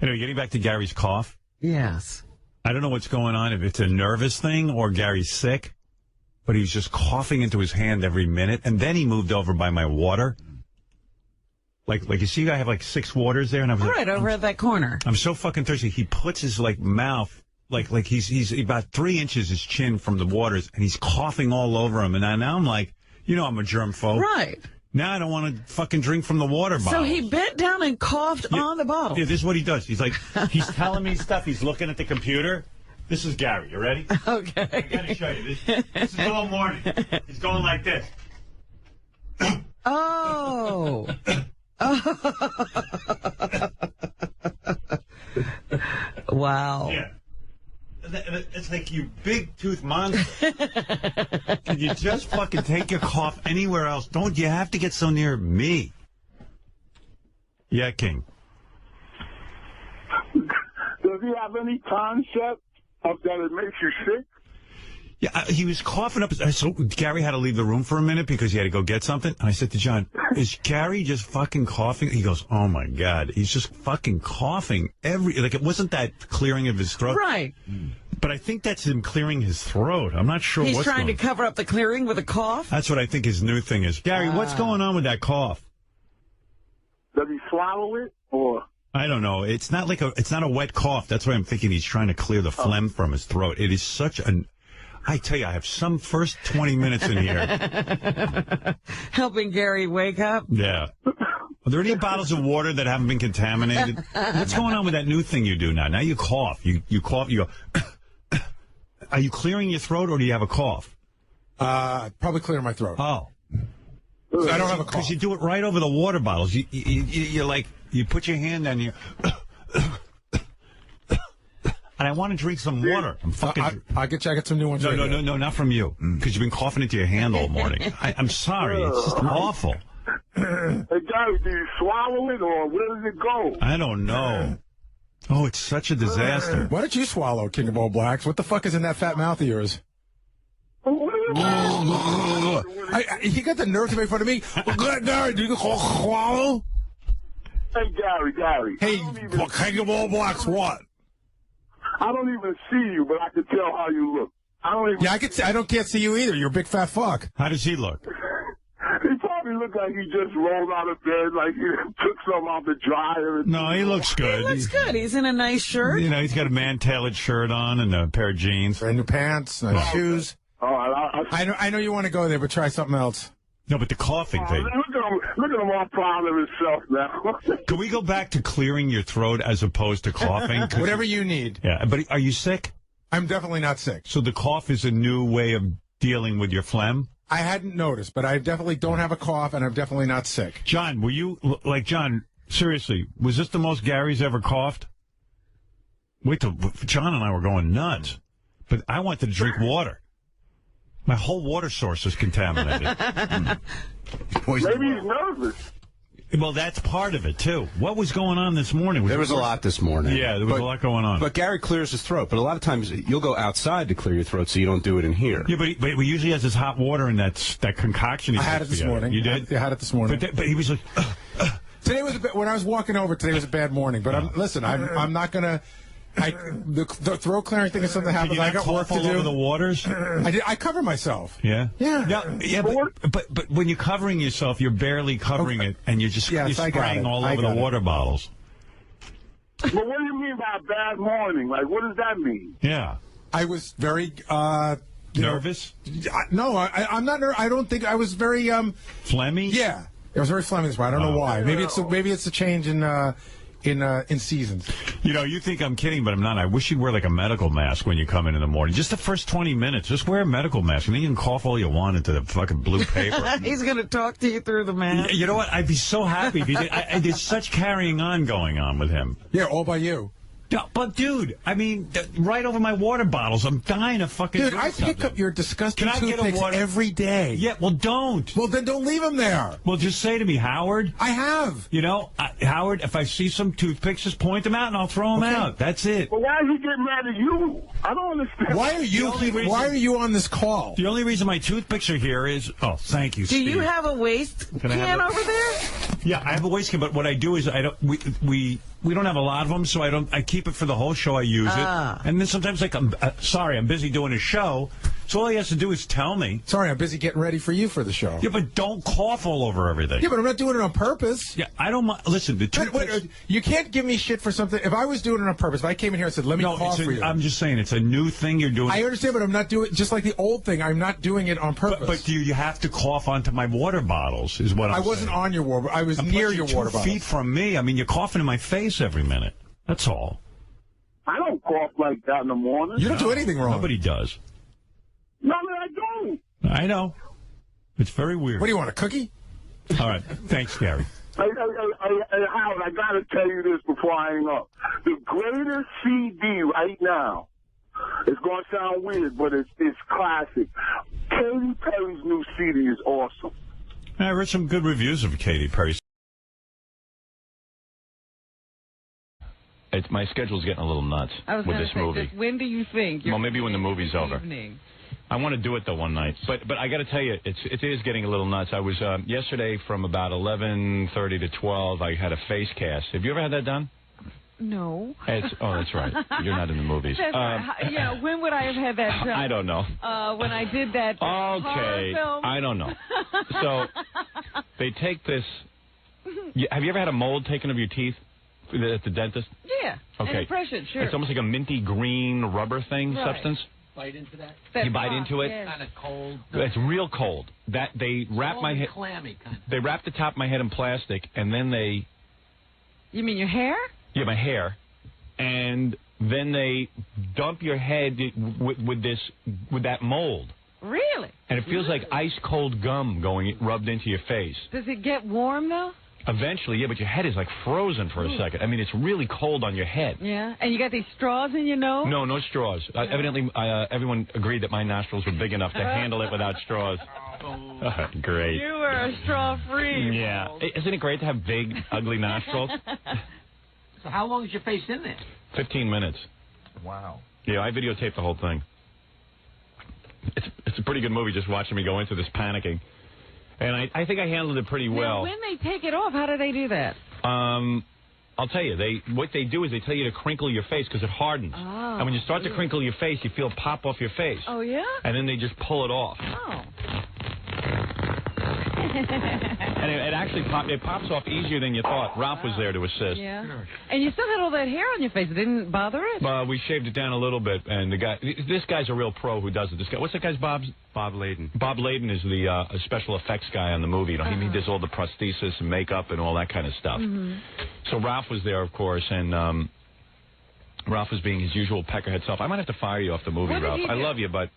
Anyway, getting back to Gary's cough. Yes. I don't know what's going on, if it's a nervous thing or Gary's sick, but he's just coughing into his hand every minute. And then he moved over by my water. Like you see, I have like 6 waters there. And I was right over at that corner. I'm so fucking thirsty. He puts his mouth, like he's about 3 inches his chin from the waters, and he's coughing all over him. And now I'm like, I'm a germphobe. Right. Now I don't want to fucking drink from the water bottle. So he bent down and coughed on the bottle. Yeah, this is what he does. He's like, he's telling me stuff. He's looking at the computer. This is Gary. You ready? Okay. I gotta show you. This is all morning. He's going like this. Oh. Wow. Yeah. It's like, you big tooth monster. Can you just fucking take your cough anywhere else? Don't you have to get so near me? Yeah, King. Does he have any concept of that it makes you sick? Yeah, he was coughing up. So Gary had to leave the room for a minute because he had to go get something. And I said to John, is Gary just fucking coughing? He goes, oh, my God. He's just fucking coughing it wasn't that clearing of his throat. Right. But I think that's him clearing his throat. I'm not sure He's what's trying going to cover up the clearing with a cough? That's what I think his new thing is. Gary, what's going on with that cough? Does he swallow it, or? I don't know. It's not a wet cough. That's why I'm thinking he's trying to clear the phlegm from his throat. It is such an... I tell you, I have some first 20 minutes in here. Helping Gary wake up? Yeah. Are there any bottles of water that haven't been contaminated? What's going on with that new thing you do now? Now you cough. You cough, you go... Are you clearing your throat, or do you have a cough? Probably clearing my throat. Oh. So I don't have a cough. Because you do it right over the water bottles. You're like, you put your hand down here... And I want to drink some water. I'm fucking... I'll get some new ones. No, not from you. Because you've been coughing into your hand all morning. I'm sorry. It's just awful. Hey, Gary, do you swallow it, or where does it go? I don't know. Oh, it's such a disaster. Why don't you swallow, King of All Blacks? What the fuck is in that fat mouth of yours? He got the nerve to make fun of me. Gary, do you swallow? Hey, Gary. Hey, King of All Blacks, what? I don't even see you, but I can tell how you look. I can't see you either. You're a big fat fuck. How does he look? He probably looked like he just rolled out of bed, like he took something out the dryer. No, he looks good. He looks good. He's in a nice shirt. He's got a man-tailored shirt on and a pair of jeans. Brand new pants, nice shoes. I know you want to go there, but try something else. No, but the coughing thing. Look at him all proud of himself now. Can we go back to clearing your throat as opposed to coughing? Whatever you need. Yeah, but are you sick? I'm definitely not sick. So the cough is a new way of dealing with your phlegm? I hadn't noticed, but I definitely don't have a cough, and I'm definitely not sick. John, were you, John, seriously, was this the most Gary's ever coughed? Wait till, John and I were going nuts. But I wanted to drink water. My whole water source is contaminated. Maybe he's nervous. Well, that's part of it, too. What was going on this morning? There was a lot this morning. Yeah, there was a lot going on. But Gary clears his throat. But a lot of times you'll go outside to clear your throat so you don't do it in here. Yeah, but he usually has his hot water and that concoction. I had it this morning. You did? I had it this morning. But he was like... Today was when I was walking over, today was a bad morning. But I'm not going to... the throat clearing thing is something that happens. I got work to do. Over the waters? I cover myself. Yeah? Yeah. But when you're covering yourself, you're barely covering it, and you're just you're spraying all over the water bottles. But what do you mean by a bad morning? Like, what does that mean? Yeah. I was very... nervous? No, I'm not nervous. I don't think... I was very... phlegmy? Yeah. I was very phlegmy this morning. I don't know why. Maybe it's a change in seasons. You think I'm kidding, but I'm not. I wish you'd wear like a medical mask when you come in the morning. Just the first 20 minutes. Just wear a medical mask, and then you can cough all you want into the fucking blue paper. He's going to talk to you through the mask. You know what? I'd be so happy if he did. There's such carrying on going on with him. Yeah, all by you. No, but, dude, I mean, right over my water bottles. I'm dying to fucking Dude, do I something. pick up your disgusting Can I get a toothpicks water every day. Yeah, well, don't. Well, then don't leave them there. Well, just say to me, Howard. I have. You know, Howard, if I see some toothpicks, just point them out and I'll throw them out. That's it. But why is he getting mad at you? I don't understand. Why are you on this call? The only reason my toothpicks are here is... Oh, thank you, Do Steve. you have a waste can over there? Yeah, I have a waste can, but what I do is I don't. We don't have a lot of them, so I keep it for the whole show. I use it, and then sometimes like I'm sorry, I'm busy doing a show, so all he has to do is tell me. Sorry, I'm busy getting ready for you for the show. Yeah, but don't cough all over everything. Yeah, but I'm not doing it on purpose. Yeah, I don't mind. Listen, you can't give me shit for something. If I was doing it on purpose, if I came in here and said, "Let me cough for you," I'm just saying it's a new thing you're doing. I understand, but I'm not doing it just like the old thing. I'm not doing it on purpose. But you have to cough onto my water bottles, is what I'm saying. I wasn't on your water. I was near your water bottle. 2 feet from me. I mean, you're coughing in my face every minute. That's all. I don't cough like that in the morning. You don't do anything wrong. Nobody does. No, I don't. I know. It's very weird. What do you want, a cookie? All right. Thanks, Gary. Hey, Howard, I got to tell you this before I hang up. The greatest CD right now, it's going to sound weird, but it's classic. Katy Perry's new CD is awesome. I read some good reviews of Katy Perry. My schedule's getting a little nuts with this movie. When do you think? Well, maybe when the movie's over. I want to do it, though, one night. But I got to tell you, it is getting a little nuts. I was, yesterday from about 11:30 to 12, I had a face cast. Have you ever had that done? No. Oh, that's right. You're not in the movies. Yeah, when would I have had that done? I don't know. When I did that horror film? I don't know. So, they take this... Have you ever had a mold taken of your teeth at the dentist? Yeah. Okay. An impression, sure. It's almost like a minty green rubber thing, substance. Bite into that? You bite into it? Kind of cold. It's real cold. That they wrap my head. Clammy kind of. They wrap the top of my head in plastic, and then they. You mean your hair? Yeah, my hair, and then they dump your head with that mold. Really? And it feels like ice cold gum rubbed into your face. Does it get warm though? Eventually, yeah, but your head is like frozen for a second. I mean, it's really cold on your head. Yeah, and you got these straws in your nose? No straws. Evidently, everyone agreed that my nostrils were big enough to handle it without straws. Great. You were a straw-free. Yeah. Isn't it great to have big, ugly nostrils? So how long is your face in there? 15 minutes. Wow. Yeah, I videotaped the whole thing. It's a pretty good movie just watching me go into this panicking. And I think I handled it pretty well. Now, when they take it off, how do they do that? I'll tell you. What they do is they tell you to crinkle your face because it hardens. Oh, and when you start to crinkle your face, you feel it pop off your face. Oh, yeah? And then they just pull it off. Oh. And it actually pops off easier than you thought. Ralph was there to assist. Yeah. And you still had all that hair on your face. It didn't bother it? We shaved it down a little bit, and this guy's a real pro who does it. This guy, what's that guy's Bob Layden. Bob Layden is the special effects guy on the movie. You know, he does all the prosthesis and makeup and all that kind of stuff. Mm-hmm. So Ralph was there, of course, and Ralph was being his usual peckerhead self. I might have to fire you off the movie, Ralph. I love you, but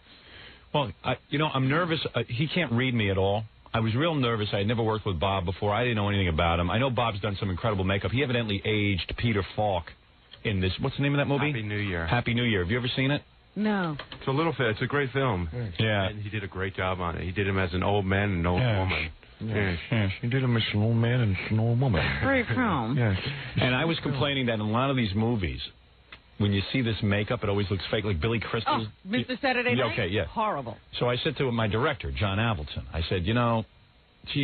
I'm nervous. He can't read me at all. I was real nervous. I had never worked with Bob before. I didn't know anything about him. I know Bob's done some incredible makeup. He evidently aged Peter Falk in this. What's the name of that movie? Happy New Year. Happy New Year. Have you ever seen it? No. It's a great film. Yeah. And he did a great job on it. He did him as an old man and an old woman. Yes. He did him as an old man and an old woman. Very calm. Yes. And I was complaining that in a lot of these movies, when you see this makeup, it always looks fake, like Billy Crystal. Oh, Mr. Saturday Night? Okay, yeah. Horrible. So I said to my director, John Avildsen, I said,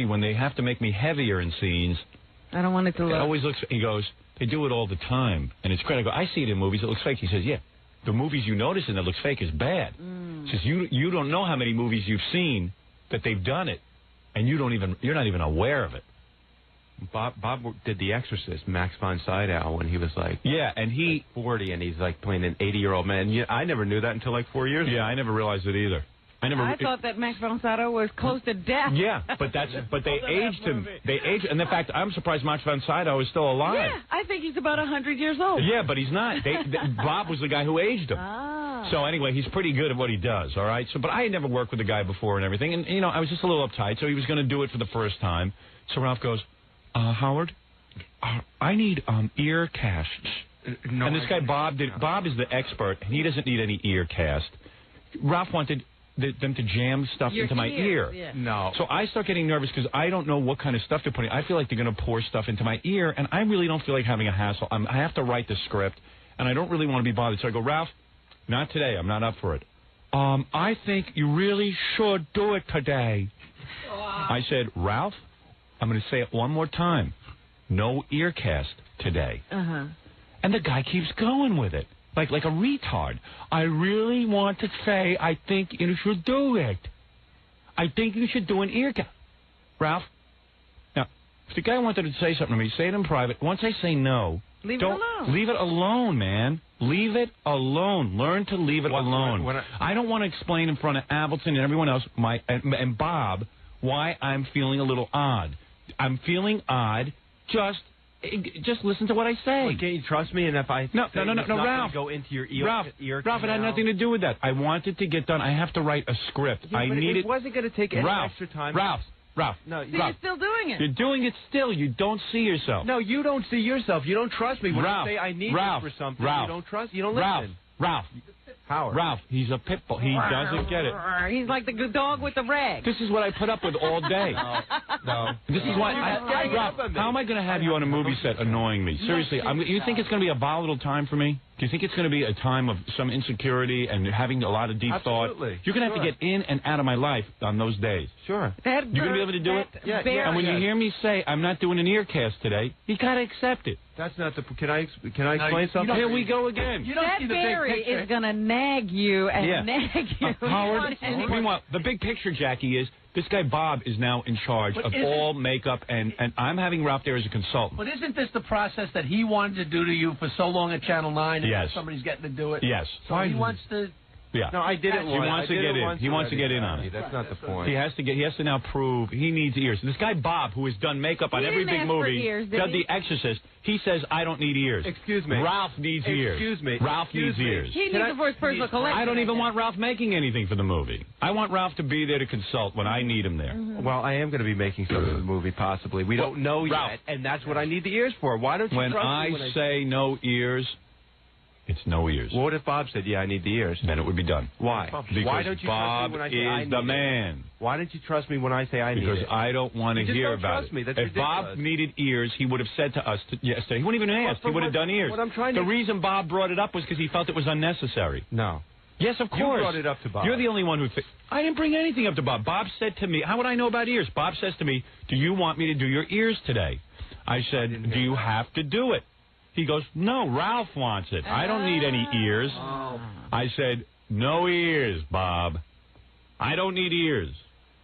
when they have to make me heavier in scenes, I don't want it to look. It always looks. He goes, they do it all the time, and it's great. I go, I see it in movies that looks fake. He says, yeah, the movies you notice in that looks fake is bad. He says, you don't know how many movies you've seen that they've done it, and you're not even aware of it. Bob did The Exorcist, Max von Sydow, when he was like 40, and he's like playing an 80-year-old man. I never knew that until like 4 years ago. Yeah, I never realized it either. I thought that Max von Sydow was close to death. Yeah, but they aged him. And in fact, I'm surprised Max von Sydow is still alive. Yeah, I think he's about 100 years old. Yeah, but he's not. Bob was the guy who aged him. Ah. So anyway, he's pretty good at what he does. All right. So, but I had never worked with the guy before and everything, and I was just a little uptight. So he was going to do it for the first time. So Ralph goes, Howard, I need ear casts. No, and this guy Bob did. Bob is the expert. He doesn't need any ear cast. Ralph wanted them to jam stuff into my ear. Yeah. No. So I start getting nervous because I don't know what kind of stuff they're putting. I feel like they're going to pour stuff into my ear, and I really don't feel like having a hassle. I have to write the script, and I don't really want to be bothered. So I go, Ralph, not today. I'm not up for it. I think you really should do it today. I said, Ralph, I'm going to say it one more time. No ear cast today. Uh-huh. And the guy keeps going with it. Like a retard. I really want to say I think you should do it. I think you should do an ear cast. Ralph, now, if the guy wanted to say something to me, say it in private. Once I say no, leave it alone. Leave it alone, man. Leave it alone. Learn to leave it alone. I don't want to explain in front of Appleton and everyone else, and Bob, why I'm feeling a little odd. I'm feeling odd. Just listen to what I say. Well, can't you trust me? And if I no, Ralph, go into your ear, Ralph, it had nothing to do with that. I wanted to get done. I have to write a script. Yeah, I needed. It wasn't going to take any extra time. Ralph. No, you're still doing it. You're doing it still. You don't see yourself. No, you don't see yourself. You don't trust me. When Ralph, you say I need you for something, Ralph, you don't trust. You don't listen. Ralph. Howard. Ralph, he's a pit bull. He doesn't get it. He's like the dog with the rag. This is what I put up with all day. No. This is why. Ralph, how am I going to have you on a movie set annoying me? Seriously, you think it's going to be a volatile time for me? Do you think it's going to be a time of some insecurity and having a lot of deep thought? You're going to have to get in and out of my life on those days. Sure. You're going to be able to do it? Yeah. And when you hear me say, I'm not doing an ear cast today, you got to accept it. That's not the... Can I explain something? Here we go again. That Barry is going to nag you and nag you. Howard, meanwhile, the big picture, Jackie, is this guy Bob is now in charge of all makeup, and I'm having Ralph there as a consultant. But isn't this the process that he wanted to do to you for so long at Channel 9, and yes. somebody's getting to do it? Yes. So he wants to... Yeah. No, I did it once. He wants to get in. He wants to get in on it. That's not the point. He has to now prove he needs ears. This guy Bob, who has done makeup on every big movie, done The Exorcist, he says I don't need ears. Excuse me. Ralph needs ears. Excuse me. Ralph needs ears. He needs it for his personal collection. I don't even want Ralph making anything for the movie. I want Ralph to be there to consult when I need him there. Mm-hmm. Well, I am going to be making something for the movie, possibly. We don't know yet, and that's what I need the ears for. Why don't you trust me when I say no ears? It's no ears. Well, what if Bob said, yeah, I need the ears? Then it would be done. Why? Because Why don't you Bob trust me when I say I is need the it? man. Why don't you trust me when I say I need it? Because I don't want to hear about trust me. it. That's If ridiculous. Bob needed ears, he would have said to us yesterday. He wouldn't even ask. He would have done ears. What I'm trying the to... reason Bob brought it up was because he felt it was unnecessary. No. Yes, of course. You brought it up to Bob. You're the only one who... I didn't bring anything up to Bob. Bob said to me, how would I know about ears? Bob says to me, do you want me to do your ears today? I said, do you have to do it? He goes, no, Ralph wants it. I don't need any ears. I said, no ears, Bob. I don't need ears.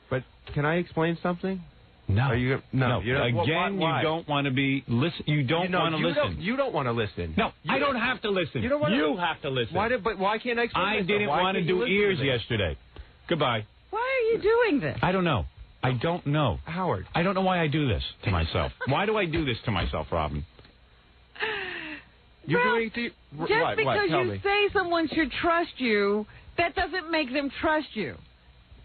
But can I explain something? No. Are you, no. Again, you don't want to be listen. You don't want to listen. You don't want to listen. No, I don't have to listen. You have to listen. But why can't I explain I didn't want to do ears yesterday. Goodbye. Why are you doing this? I don't know. I don't know. Howard. I don't know why I do this to myself. Why do I do this to myself, Robin? You're Ralph, doing it to... Just because you say someone should trust you, that doesn't make them trust you.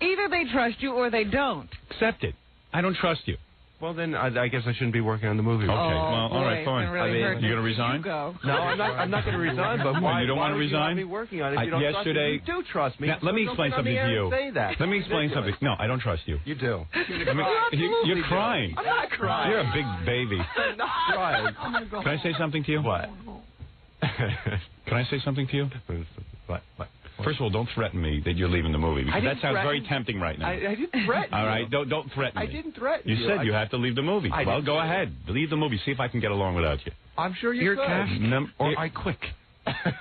Either they trust you or they don't. Accept it. I don't trust you. Well, then I guess I shouldn't be working on the movie. Okay. Well, all right, fine. Really you're going to resign? No, I'm not going to resign. But why? You don't want to resign? Be working on it if you don't yesterday, trust me. You do trust me. Now, let me explain something to you. Say that. Let me explain something. No, I don't trust you. You do. You're crying. I'm not crying. You're a big baby. I'm not crying. Oh my God. Can I say something to you? What? Can I say something to you? What? First of all, don't threaten me that you're leaving the movie, because that sounds very tempting right now. I didn't threaten you. All right, don't threaten me. I didn't threaten you. You said you had to leave the movie. Well, go ahead. Leave the movie. See if I can get along without you. I'm sure you could. Or I quit.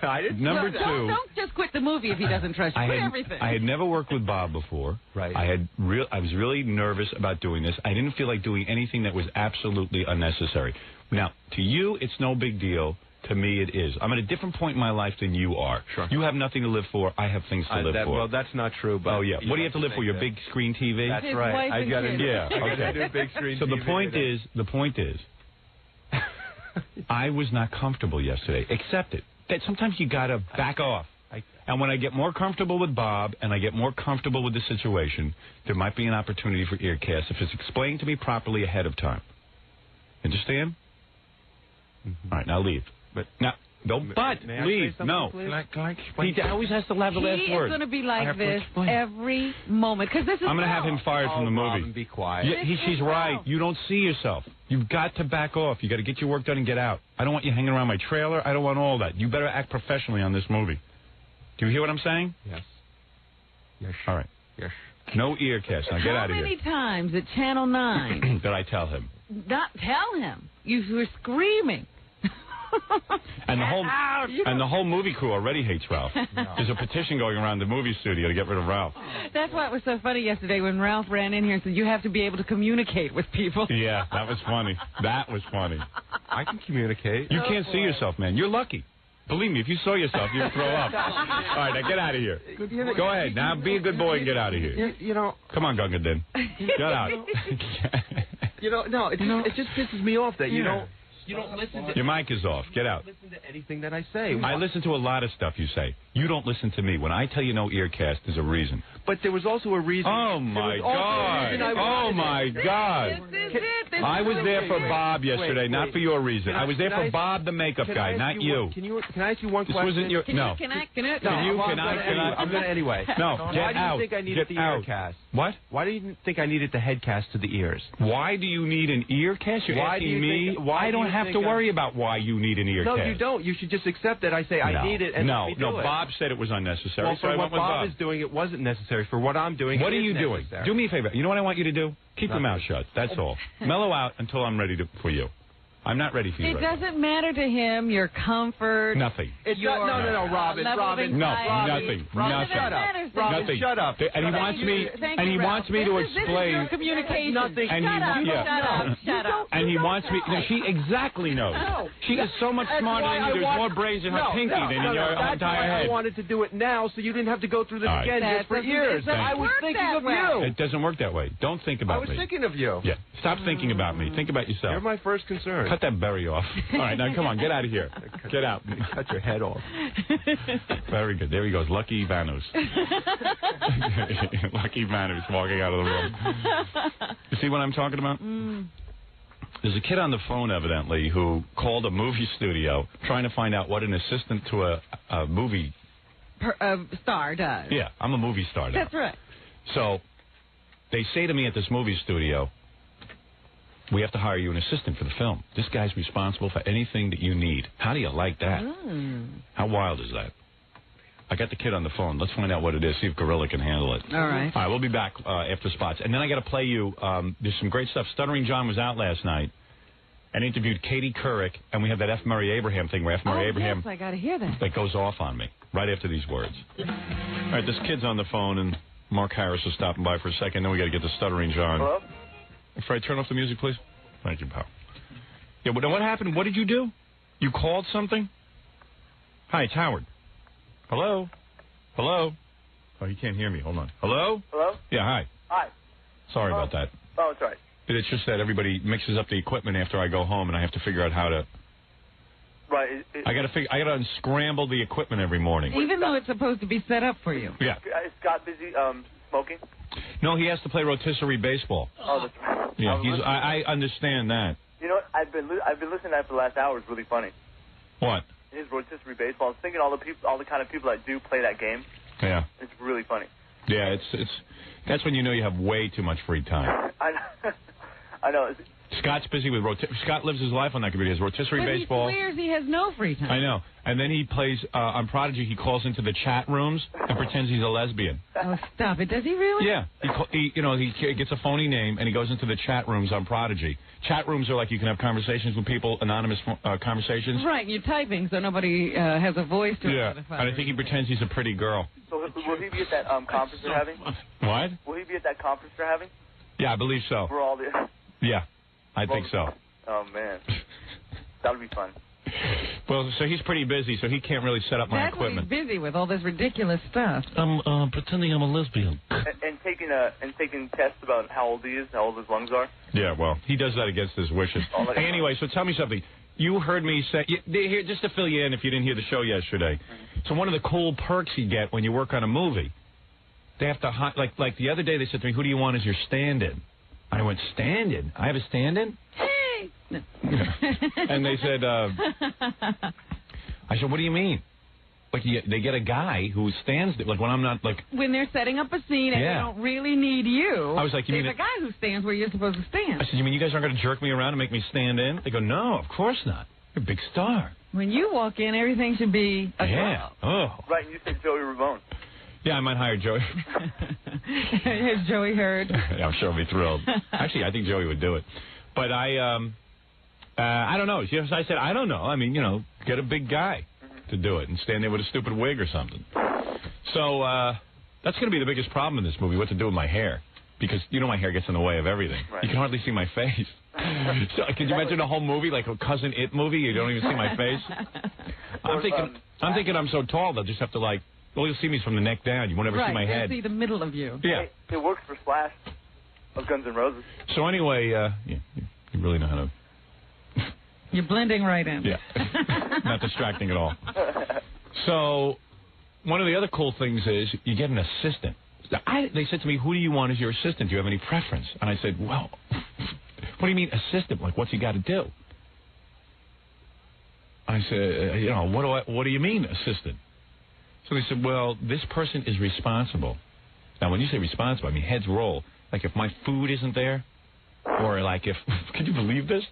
I didn't. Number two. Don't just quit the movie if he doesn't trust you. Quit everything. I had never worked with Bob before. Right. I was really nervous about doing this. I didn't feel like doing anything that was absolutely unnecessary. Now, to you, it's no big deal. To me, it is. I'm at a different point in my life than you are. Sure. You have nothing to live for. I have things to live for. Well, that's not true. But oh, yeah. What do you have to live for? Your big screen TV? That's right. I got a new big screen TV. So the point is, I was not comfortable yesterday. Accept it. That sometimes you got to back off. And when I get more comfortable with Bob and I get more comfortable with the situation, there might be an opportunity for earcast if it's explained to me properly ahead of time. Understand? Mm-hmm. All right, now leave. But now, Don't but. Leave. No. Can I explain? He always has to have the last He word. is going to be like this every moment. Because this is I'm going to have him fired from the movie. Robin, be quiet. Yeah, she's right. You don't see yourself. You've got to back off. You got to get your work done and get out. I don't want you hanging around my trailer. I don't want all that. You better act professionally on this movie. Do you hear what I'm saying? Yes. Yes. All right. Yes. No ear cast. Now get out of here. How many times at Channel 9 did I tell him? Not tell him. You were screaming. And the whole movie crew already hates Ralph. There's a petition going around the movie studio to get rid of Ralph. That's why it was so funny yesterday when Ralph ran in here and said, you have to be able to communicate with people. Yeah, that was funny. That was funny. I can communicate. You can't see yourself, man. You're lucky. Believe me, if you saw yourself, you'd throw up. All right, now get out of here. Go ahead. Now be a good boy and get out of here. You know. Come on, Gungadin. Get out. It just pisses me off that you don't listen to... Your mic is off. Get out. Listen to anything that I say. I listen to a lot of stuff you say. You don't listen to me. When I tell you no ear cast, there's a reason. But there was also a reason. Oh, my God. Oh, my God. I was there for Bob yesterday, not for your reason. I was there for Bob, the makeup guy, not you. Can I ask you one question? This wasn't your... No. Can I? I'm going to anyway. No, get Why do out. you think I needed the ear cast? What? Why do you think I needed the head cast to the ears? Why do you need an ear cast? You're asking me? I don't have to worry about why you need an ear cast. No, you don't. You should just accept that I say I need it and let me do it. Bob said it was unnecessary. Well, so for what Bob is doing, it wasn't necessary. For what I'm doing, what are you doing? Necessary. Do me a favor. You know what I want you to do? Keep your mouth shut. That's all. Mellow out until I'm ready for you. I'm not ready for you. It doesn't matter to him your comfort. Nothing. No, Robin. No, nothing. Shut up. Nothing. Shut up. And he wants me. And he wants me to explain. Communication. Nothing. And Shut up. And he wants me. No, she exactly knows. She is so much smarter than you. There's more brains in her pinky than in your entire head. I wanted to do it now, so you didn't have to go through this again just for years. I was thinking of you. It doesn't work that way. Don't think about me. I was thinking of you. Yeah. Stop thinking about me. Think about yourself. You're my first concern. Cut that berry off. All right, now come on, get out of here. Get out. Cut your head off. Very good. There he goes. Lucky Vanus. Lucky Vanus walking out of the room. You see what I'm talking about? There's a kid on the phone, evidently, who called a movie studio trying to find out what an assistant to a movie star does. Yeah, I'm a movie star now. That's right. So they say to me at this movie studio, we have to hire you an assistant for the film. This guy's responsible for anything that you need. How do you like that? How wild is that? I got the kid on the phone. Let's find out what it is, see if Gorilla can handle it. All right. All right, we'll be back after spots. And then I got to play you, there's some great stuff. Stuttering John was out last night and interviewed Katie Couric, and we have that F. Murray Abraham thing where F. Murray Abraham... yes, I got to hear that. That goes off on me right after these words. All right, this kid's on the phone, and Mark Harris is stopping by for a second. Then we got to get to Stuttering John. Hello? Fred, turn off the music, please. Thank you, pal. Yeah, but what happened? What did you do? You called something? Hi, it's Howard. Hello? Hello? Oh, he can't hear me. Hold on. Hello? Hello? Yeah, hi. Hi. Sorry about that. Oh, it's all right. It's just that everybody mixes up the equipment after I go home, and I have to figure out how to... Right. I got to unscramble the equipment every morning. Even though it's supposed to be set up for you. Yeah. Is Scott busy smoking? No, he has to play rotisserie baseball. Oh, that's right. Yeah, I understand that. You know what? I've been listening to that for the last hour. It's really funny. What? His rotisserie baseball. I was thinking all the kind of people that do play that game. Yeah. It's really funny. Yeah, that's when you know you have way too much free time. I know. Scott's busy with Scott lives his life on that computer. He has rotisserie baseball. He swears he has no free time. I know. And then he plays on Prodigy. He calls into the chat rooms and pretends he's a lesbian. Oh, stop it! Does he really? Yeah. He gets a phony name and he goes into the chat rooms on Prodigy. Chat rooms are like you can have conversations with people, anonymous conversations. Right. You're typing, so nobody has a voice to identify. And I think he pretends he's a pretty girl. So will he be at that conference they're having? What? Will he be at that conference they're having? Yeah, I believe so. For all the. Yeah, I think so. Oh man, that'll be fun. Well, so he's pretty busy, so he can't really set up my equipment. That's what he's busy with, all this ridiculous stuff. I'm pretending I'm a lesbian. And taking tests about how old he is, how old his lungs are. Yeah, well, he does that against his wishes. Hey, anyway, so tell me something. You heard me say, here, just to fill you in if you didn't hear the show yesterday. So one of the cool perks you get when you work on a movie, they have to, like the other day they said to me, who do you want as your stand-in? I went, stand-in? I have a stand-in? Hey! And they said, I said, what do you mean? Like, they get a guy who stands there, like, when I'm not, like... When they're setting up a scene and they don't really need you, I was like, you there's a guy who stands where you're supposed to stand. I said, you mean you guys aren't going to jerk me around and make me stand in? They go, no, of course not. You're a big star. When you walk in, everything should be a yeah. Oh. Right, and you said Joey Ramone. Yeah, I might hire Joey. Has Joey heard? Yeah, I'm sure he'll be thrilled. Actually, I think Joey would do it. But I don't know. Yes, I said, I don't know. I mean, you know, get a big guy to do it and stand there with a stupid wig or something. So that's going to be the biggest problem in this movie, what to do with my hair. Because, you know, my hair gets in the way of everything. Right. You can hardly see my face. So, could you imagine a whole movie, like a Cousin It movie? You don't even see my face? I'm thinking I'm so tall, they'll just have to, like, well, you'll see me from the neck down. You won't ever see my head. You'll see the middle of you. Yeah. It works for Slash of Guns N' Roses. So anyway, you really know how to... You're blending right in. Yeah. Not distracting at all. So one of the other cool things is you get an assistant. They said to me, who do you want as your assistant? Do you have any preference? And I said, well, what do you mean assistant? Like, what's he got to do? I said, you know, what do you mean assistant? So they said, well, this person is responsible. Now, when you say responsible, I mean heads roll. Like, if my food isn't there, or like if, can you believe this?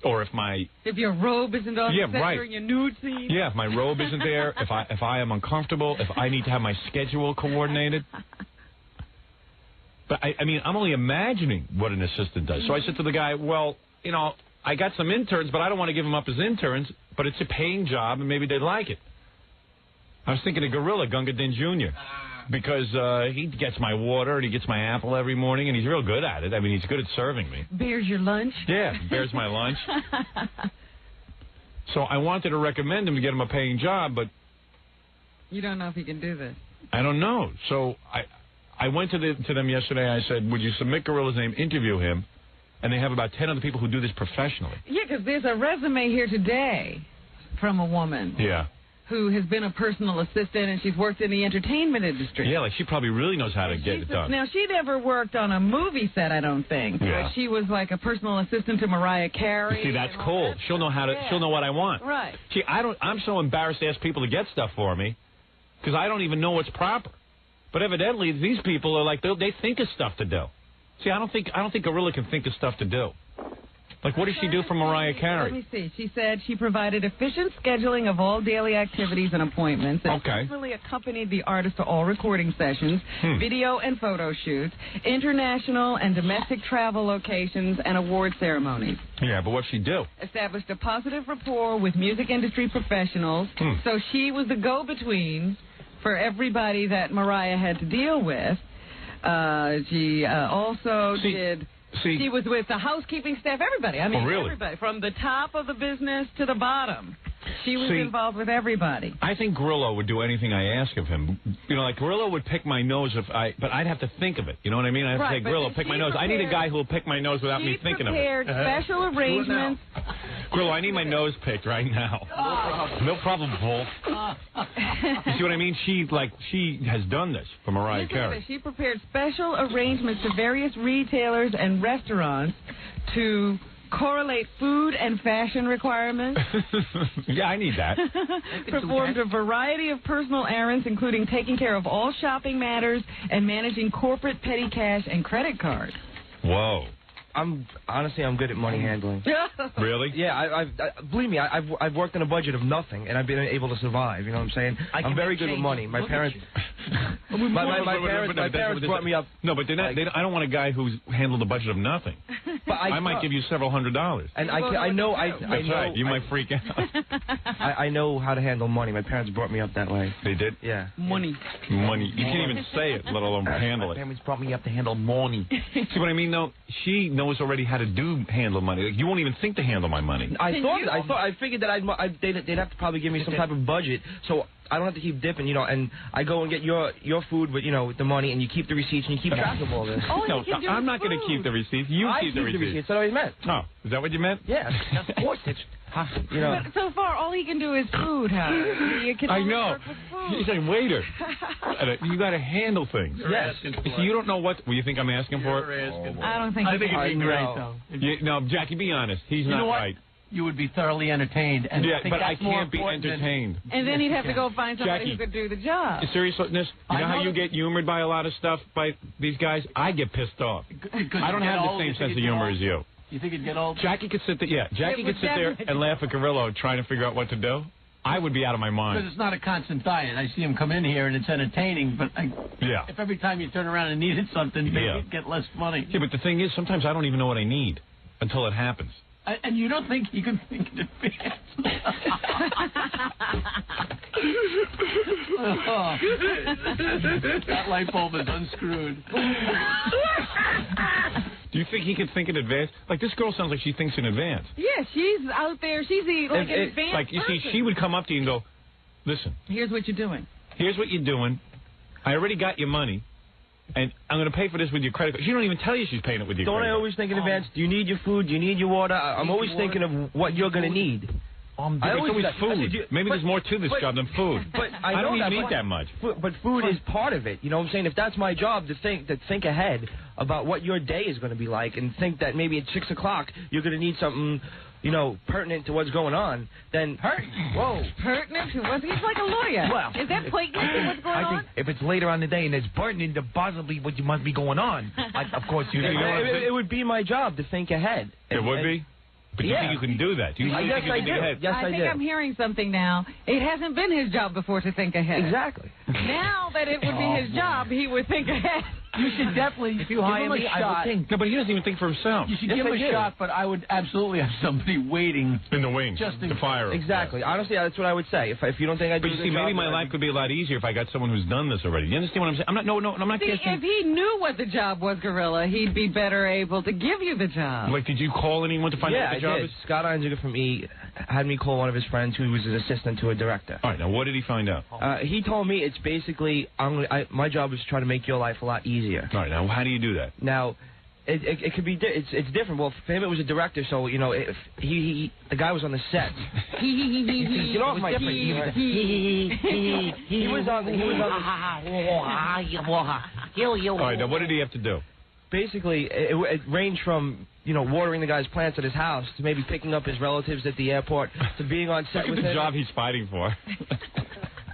Or if your robe isn't on the set during your nude scene. Yeah, if my robe isn't there, if I am uncomfortable, if I need to have my schedule coordinated. But I mean, I'm only imagining what an assistant does. So I said to the guy, well, you know, I got some interns, but I don't want to give them up as interns, but it's a paying job, and maybe they'd like it. I was thinking of Gorilla, Gunga Din Jr., because he gets my water and he gets my apple every morning, and he's real good at it. I mean, he's good at serving me. Bears your lunch? Yeah, bears my lunch. So I wanted to recommend him to get him a paying job, but... You don't know if he can do this. I don't know. So I went to them yesterday. I said, would you submit Gorilla's name, interview him, and they have about 10 other people who do this professionally. Yeah, because there's a resume here today from a woman. Yeah. Who has been a personal assistant, and she's worked in the entertainment industry. Yeah, like she probably really knows how to get it done. Now, she never worked on a movie set, I don't think. Yeah. She was like a personal assistant to Mariah Carey. See, that's cool. She'll know how to. Yeah. She'll know what I want. Right. See, I'm so embarrassed to ask people to get stuff for me because I don't even know what's proper. But evidently, these people are like they think of stuff to do. See, I don't think Gorilla can think of stuff to do. Like, what does she do for Mariah Carey? Let me see. She said she provided efficient scheduling of all daily activities and appointments. And personally accompanied the artist to all recording sessions, video and photo shoots, international and domestic travel locations, and award ceremonies. Yeah, but what'd she do? Established a positive rapport with music industry professionals. So she was the go-between for everybody that Mariah had to deal with. She also did... she was with the housekeeping staff, everybody. I mean, everybody. From the top of the business to the bottom. She was involved with everybody. I think Gorilla would do anything I ask of him. You know, like Gorilla would pick my nose but I'd have to think of it. You know what I mean? I'd have to say, Gorilla, pick my nose. I need a guy who will pick my nose without me thinking of it. She prepared special arrangements. Gorilla, I need my nose picked right now. No problem, Bull. You see what I mean? She has done this for Mariah Carey. She prepared special arrangements to various retailers and restaurants to correlate food and fashion requirements. Yeah, I need that. Performed a variety of personal errands, including taking care of all shopping matters and managing corporate petty cash and credit cards. Whoa. I'm good at money handling. Really? Yeah, believe me, I've worked on a budget of nothing, and I've been able to survive. You know what I'm saying? I'm very good with money. My parents, my parents brought me up. No, but I don't want a guy who's handled a budget of nothing. But I might give you several $100s. And I know. That's right. You might freak out. I know how to handle money. My parents brought me up that way. They did? Yeah. Money. You can't even say it, let alone handle it. My parents brought me up to handle money. See what I mean, though? She knows already how to handle money. Like, you won't even think to handle my money. I figured that they'd have to probably give me some type of budget, so I don't have to keep dipping, you know, and I go and get your food with, you know, with the money, and you keep the receipts, and you keep track of all this. No, I'm not going to keep the receipts. You keep the receipts. That's what I meant. Oh, is that what you meant? Yeah, of course. You know. But so far, all he can do is food, Howard. I know. He's a waiter. You got to handle things. Yes. So you don't know what you think I'm asking for? I don't think. I think it's great, though. No, Jackie, be honest. He's not right. you would be thoroughly entertained. And Yeah, I think but I that's more can't be important than- entertained. And then he'd have to go find somebody Jackie. who could do the job. Seriousness, you know how you get humored by a lot of stuff by these guys? I get pissed off. I don't have the same sense of humor as you. You think it'd get old? Jackie could sit there, Jackie could sit there and laugh at Gorillo trying to figure out what to do. I would be out of my mind. Because it's not a constant diet. I see him come in here and it's entertaining, but if every time you turn around and needed something, maybe you'd get less money. Yeah, but the thing is, sometimes I don't even know what I need until it happens. And you don't think you can think in advance? That light bulb is unscrewed. Do you think he could think in advance? Like, this girl sounds like she thinks in advance. Yeah, she's out there. She's like an advanced Like, you see, person. she would come up to you and go, listen. Here's what you're doing. Here's what you're doing. I already got your money, and I'm going to pay for this with your credit card. She don't even tell you she's paying it with your Don't credit I card. always think in advance, do you need your food? Do you need your water? I'm always thinking of what you're going to need. It's always food. Maybe there's more to this job than food. But I don't know even eat that much. But food is part of it. You know what I'm saying? If that's my job, to think ahead about what your day is going to be like and think that maybe at 6 o'clock you're going to need something, pertinent to what's going on, then... Whoa. Pertinent to what? He's like a lawyer. Well, is that pertinent to what's going I on? think if it's later on in the day and it's pertinent to possibly what you must be going on, of course you it would be my job to think ahead. It would be? But you think you can do that? Do you really think you can think ahead? Yes, I think I'm hearing something now. It hasn't been his job before to think ahead. Exactly. Now that it would be his job, he would think ahead. You should definitely, if you hire me, I would think. No, but he doesn't even think for himself. You should give him a shot, but I would absolutely have somebody waiting. In the wings. Just to fire him. Exactly. Honestly, that's what I would say. If you don't think I do But you see, maybe my life could be a lot easier if I got someone who's done this already. You understand what I'm saying? I'm not See, guessing. if he knew what the job was, Gorilla, he'd be better able to give you the job. Like, did you call anyone to find out what the job did. is? Scott Einziger from E! had me call one of his friends who was an assistant to a director. All right, now what did he find out? He told me it's basically, my job is to try to make your life a lot easier. All right, now how do you do that? Now, it could be it's different. Well, for him it was a director, so if the guy was on the set. Get off my feet. He was on. All right, now what did he have to do? Basically, it ranged from watering the guy's plants at his house to maybe picking up his relatives at the airport to being on set Look with at the him. job he's fighting for.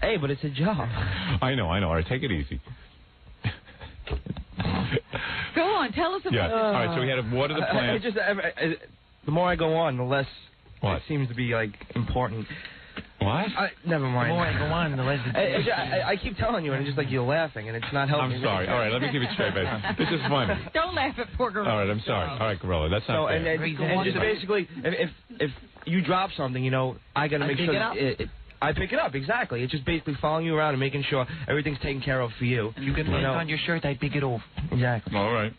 Hey, but it's a job. I know. All right, take it easy. Go on, tell us about Yeah. All right, so we had to water the plants. The more I go on, the less What? it seems to be important. What? Never mind. The more I go on, the less I keep telling you, and it's just like you're laughing, and it's not helping. I'm sorry. All right, let me keep it straight, baby. This is funny. Don't laugh at poor Gorilla. All right, I'm sorry. All right, Gorilla, that's not fair. And just basically, if you drop something, I got to make sure I pick it up, exactly. It's just basically following you around and making sure everything's taken care of for you. You can lay it on your shirt, I pick it off. Exactly. All right.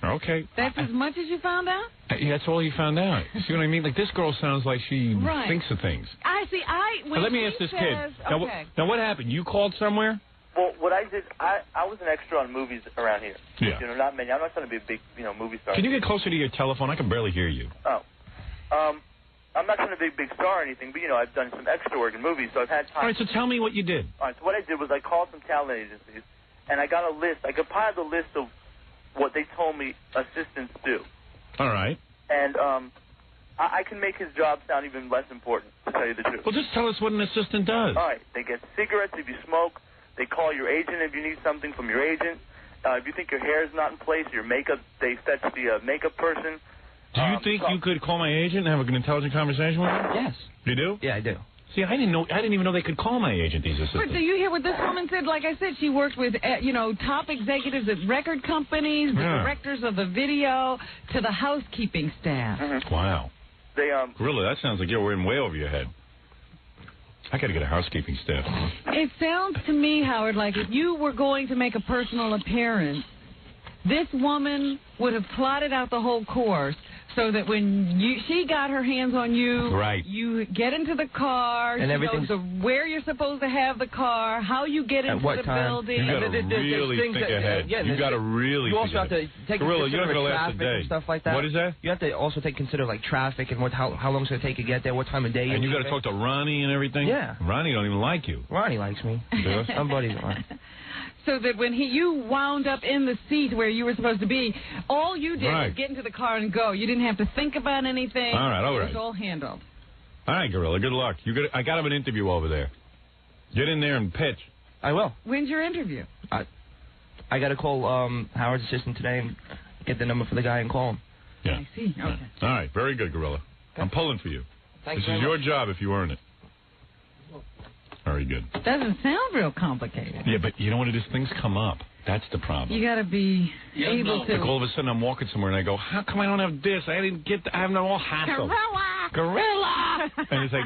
Okay. That's as much as you found out? Yeah, that's all you found out. See what I mean? Like, this girl sounds like she thinks of things. I see. Now, let me ask this kid. Okay. Now, what happened? You called somewhere? Well, what I did, I was an extra on movies around here. Yeah. Not many. I'm not trying to be a big, movie star. Can you get closer to your telephone? I can barely hear you. Oh. I'm not trying to be a big star or anything, but, I've done some extra work in movies, so I've had time. All right, so tell me what you did. All right, so what I did was I called some talent agencies, and I got a list. I compiled a list of what they told me assistants do. All right. And I can make his job sound even less important, to tell you the truth. Well, just tell us what an assistant does. All right. They get cigarettes if you smoke. They call your agent if you need something from your agent. If you think your hair is not in place, your makeup, they fetch the makeup person. Do you think you could call my agent and have an intelligent conversation with him? Yes. You do? Yeah, I do. See, I didn't even know they could call my agent, these assistants. But do you hear what this woman said? Like I said, she worked with, top executives at record companies, the directors of the video, to the housekeeping staff. Mm-hmm. Wow. They Gorilla, that sounds like you're in way over your head. I got to get a housekeeping staff. It sounds to me, Howard, like if you were going to make a personal appearance, this woman would have plotted out the whole course so that when she got her hands on you, right. You get into the car, and she knows where you're supposed to have the car, how you get into the building. You got to really think ahead. You got to really You also have to take Gorilla, consider you're traffic and stuff like that. What is that? You have to also consider traffic and how long it's going to take to get there, what time of day. And you got to talk to Ronnie and everything. Yeah. Ronnie don't even like you. Ronnie likes me. Does? I'm buddies with Ronnie. So that when you wound up in the seat where you were supposed to be, all you did was get into the car and go. You didn't have to think about anything. All right. It was all handled. All right, Gorilla. Good luck. I got him an interview over there. Get in there and pitch. I will. When's your interview? I got to call Howard's assistant today and get the number for the guy and call him. Yeah. I see. Okay. All right. Very good, Gorilla. Okay. I'm pulling for you. Thanks this is your job if you earn it. Very good. Doesn't sound real complicated. Yeah, but you know what it is? Things come up. That's the problem. You got to be able to. Like all of a sudden I'm walking somewhere and I go, how come I don't have this? I have no all hassle. Gorilla! And it's like,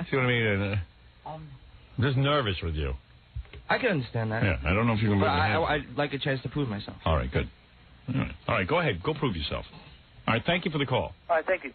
see what I mean? I'm just nervous with you. I can understand that. Yeah, I don't know if you can. But I'd like a chance to prove myself. All right, good. All right, go ahead. Go prove yourself. All right, thank you for the call. All right, thank you.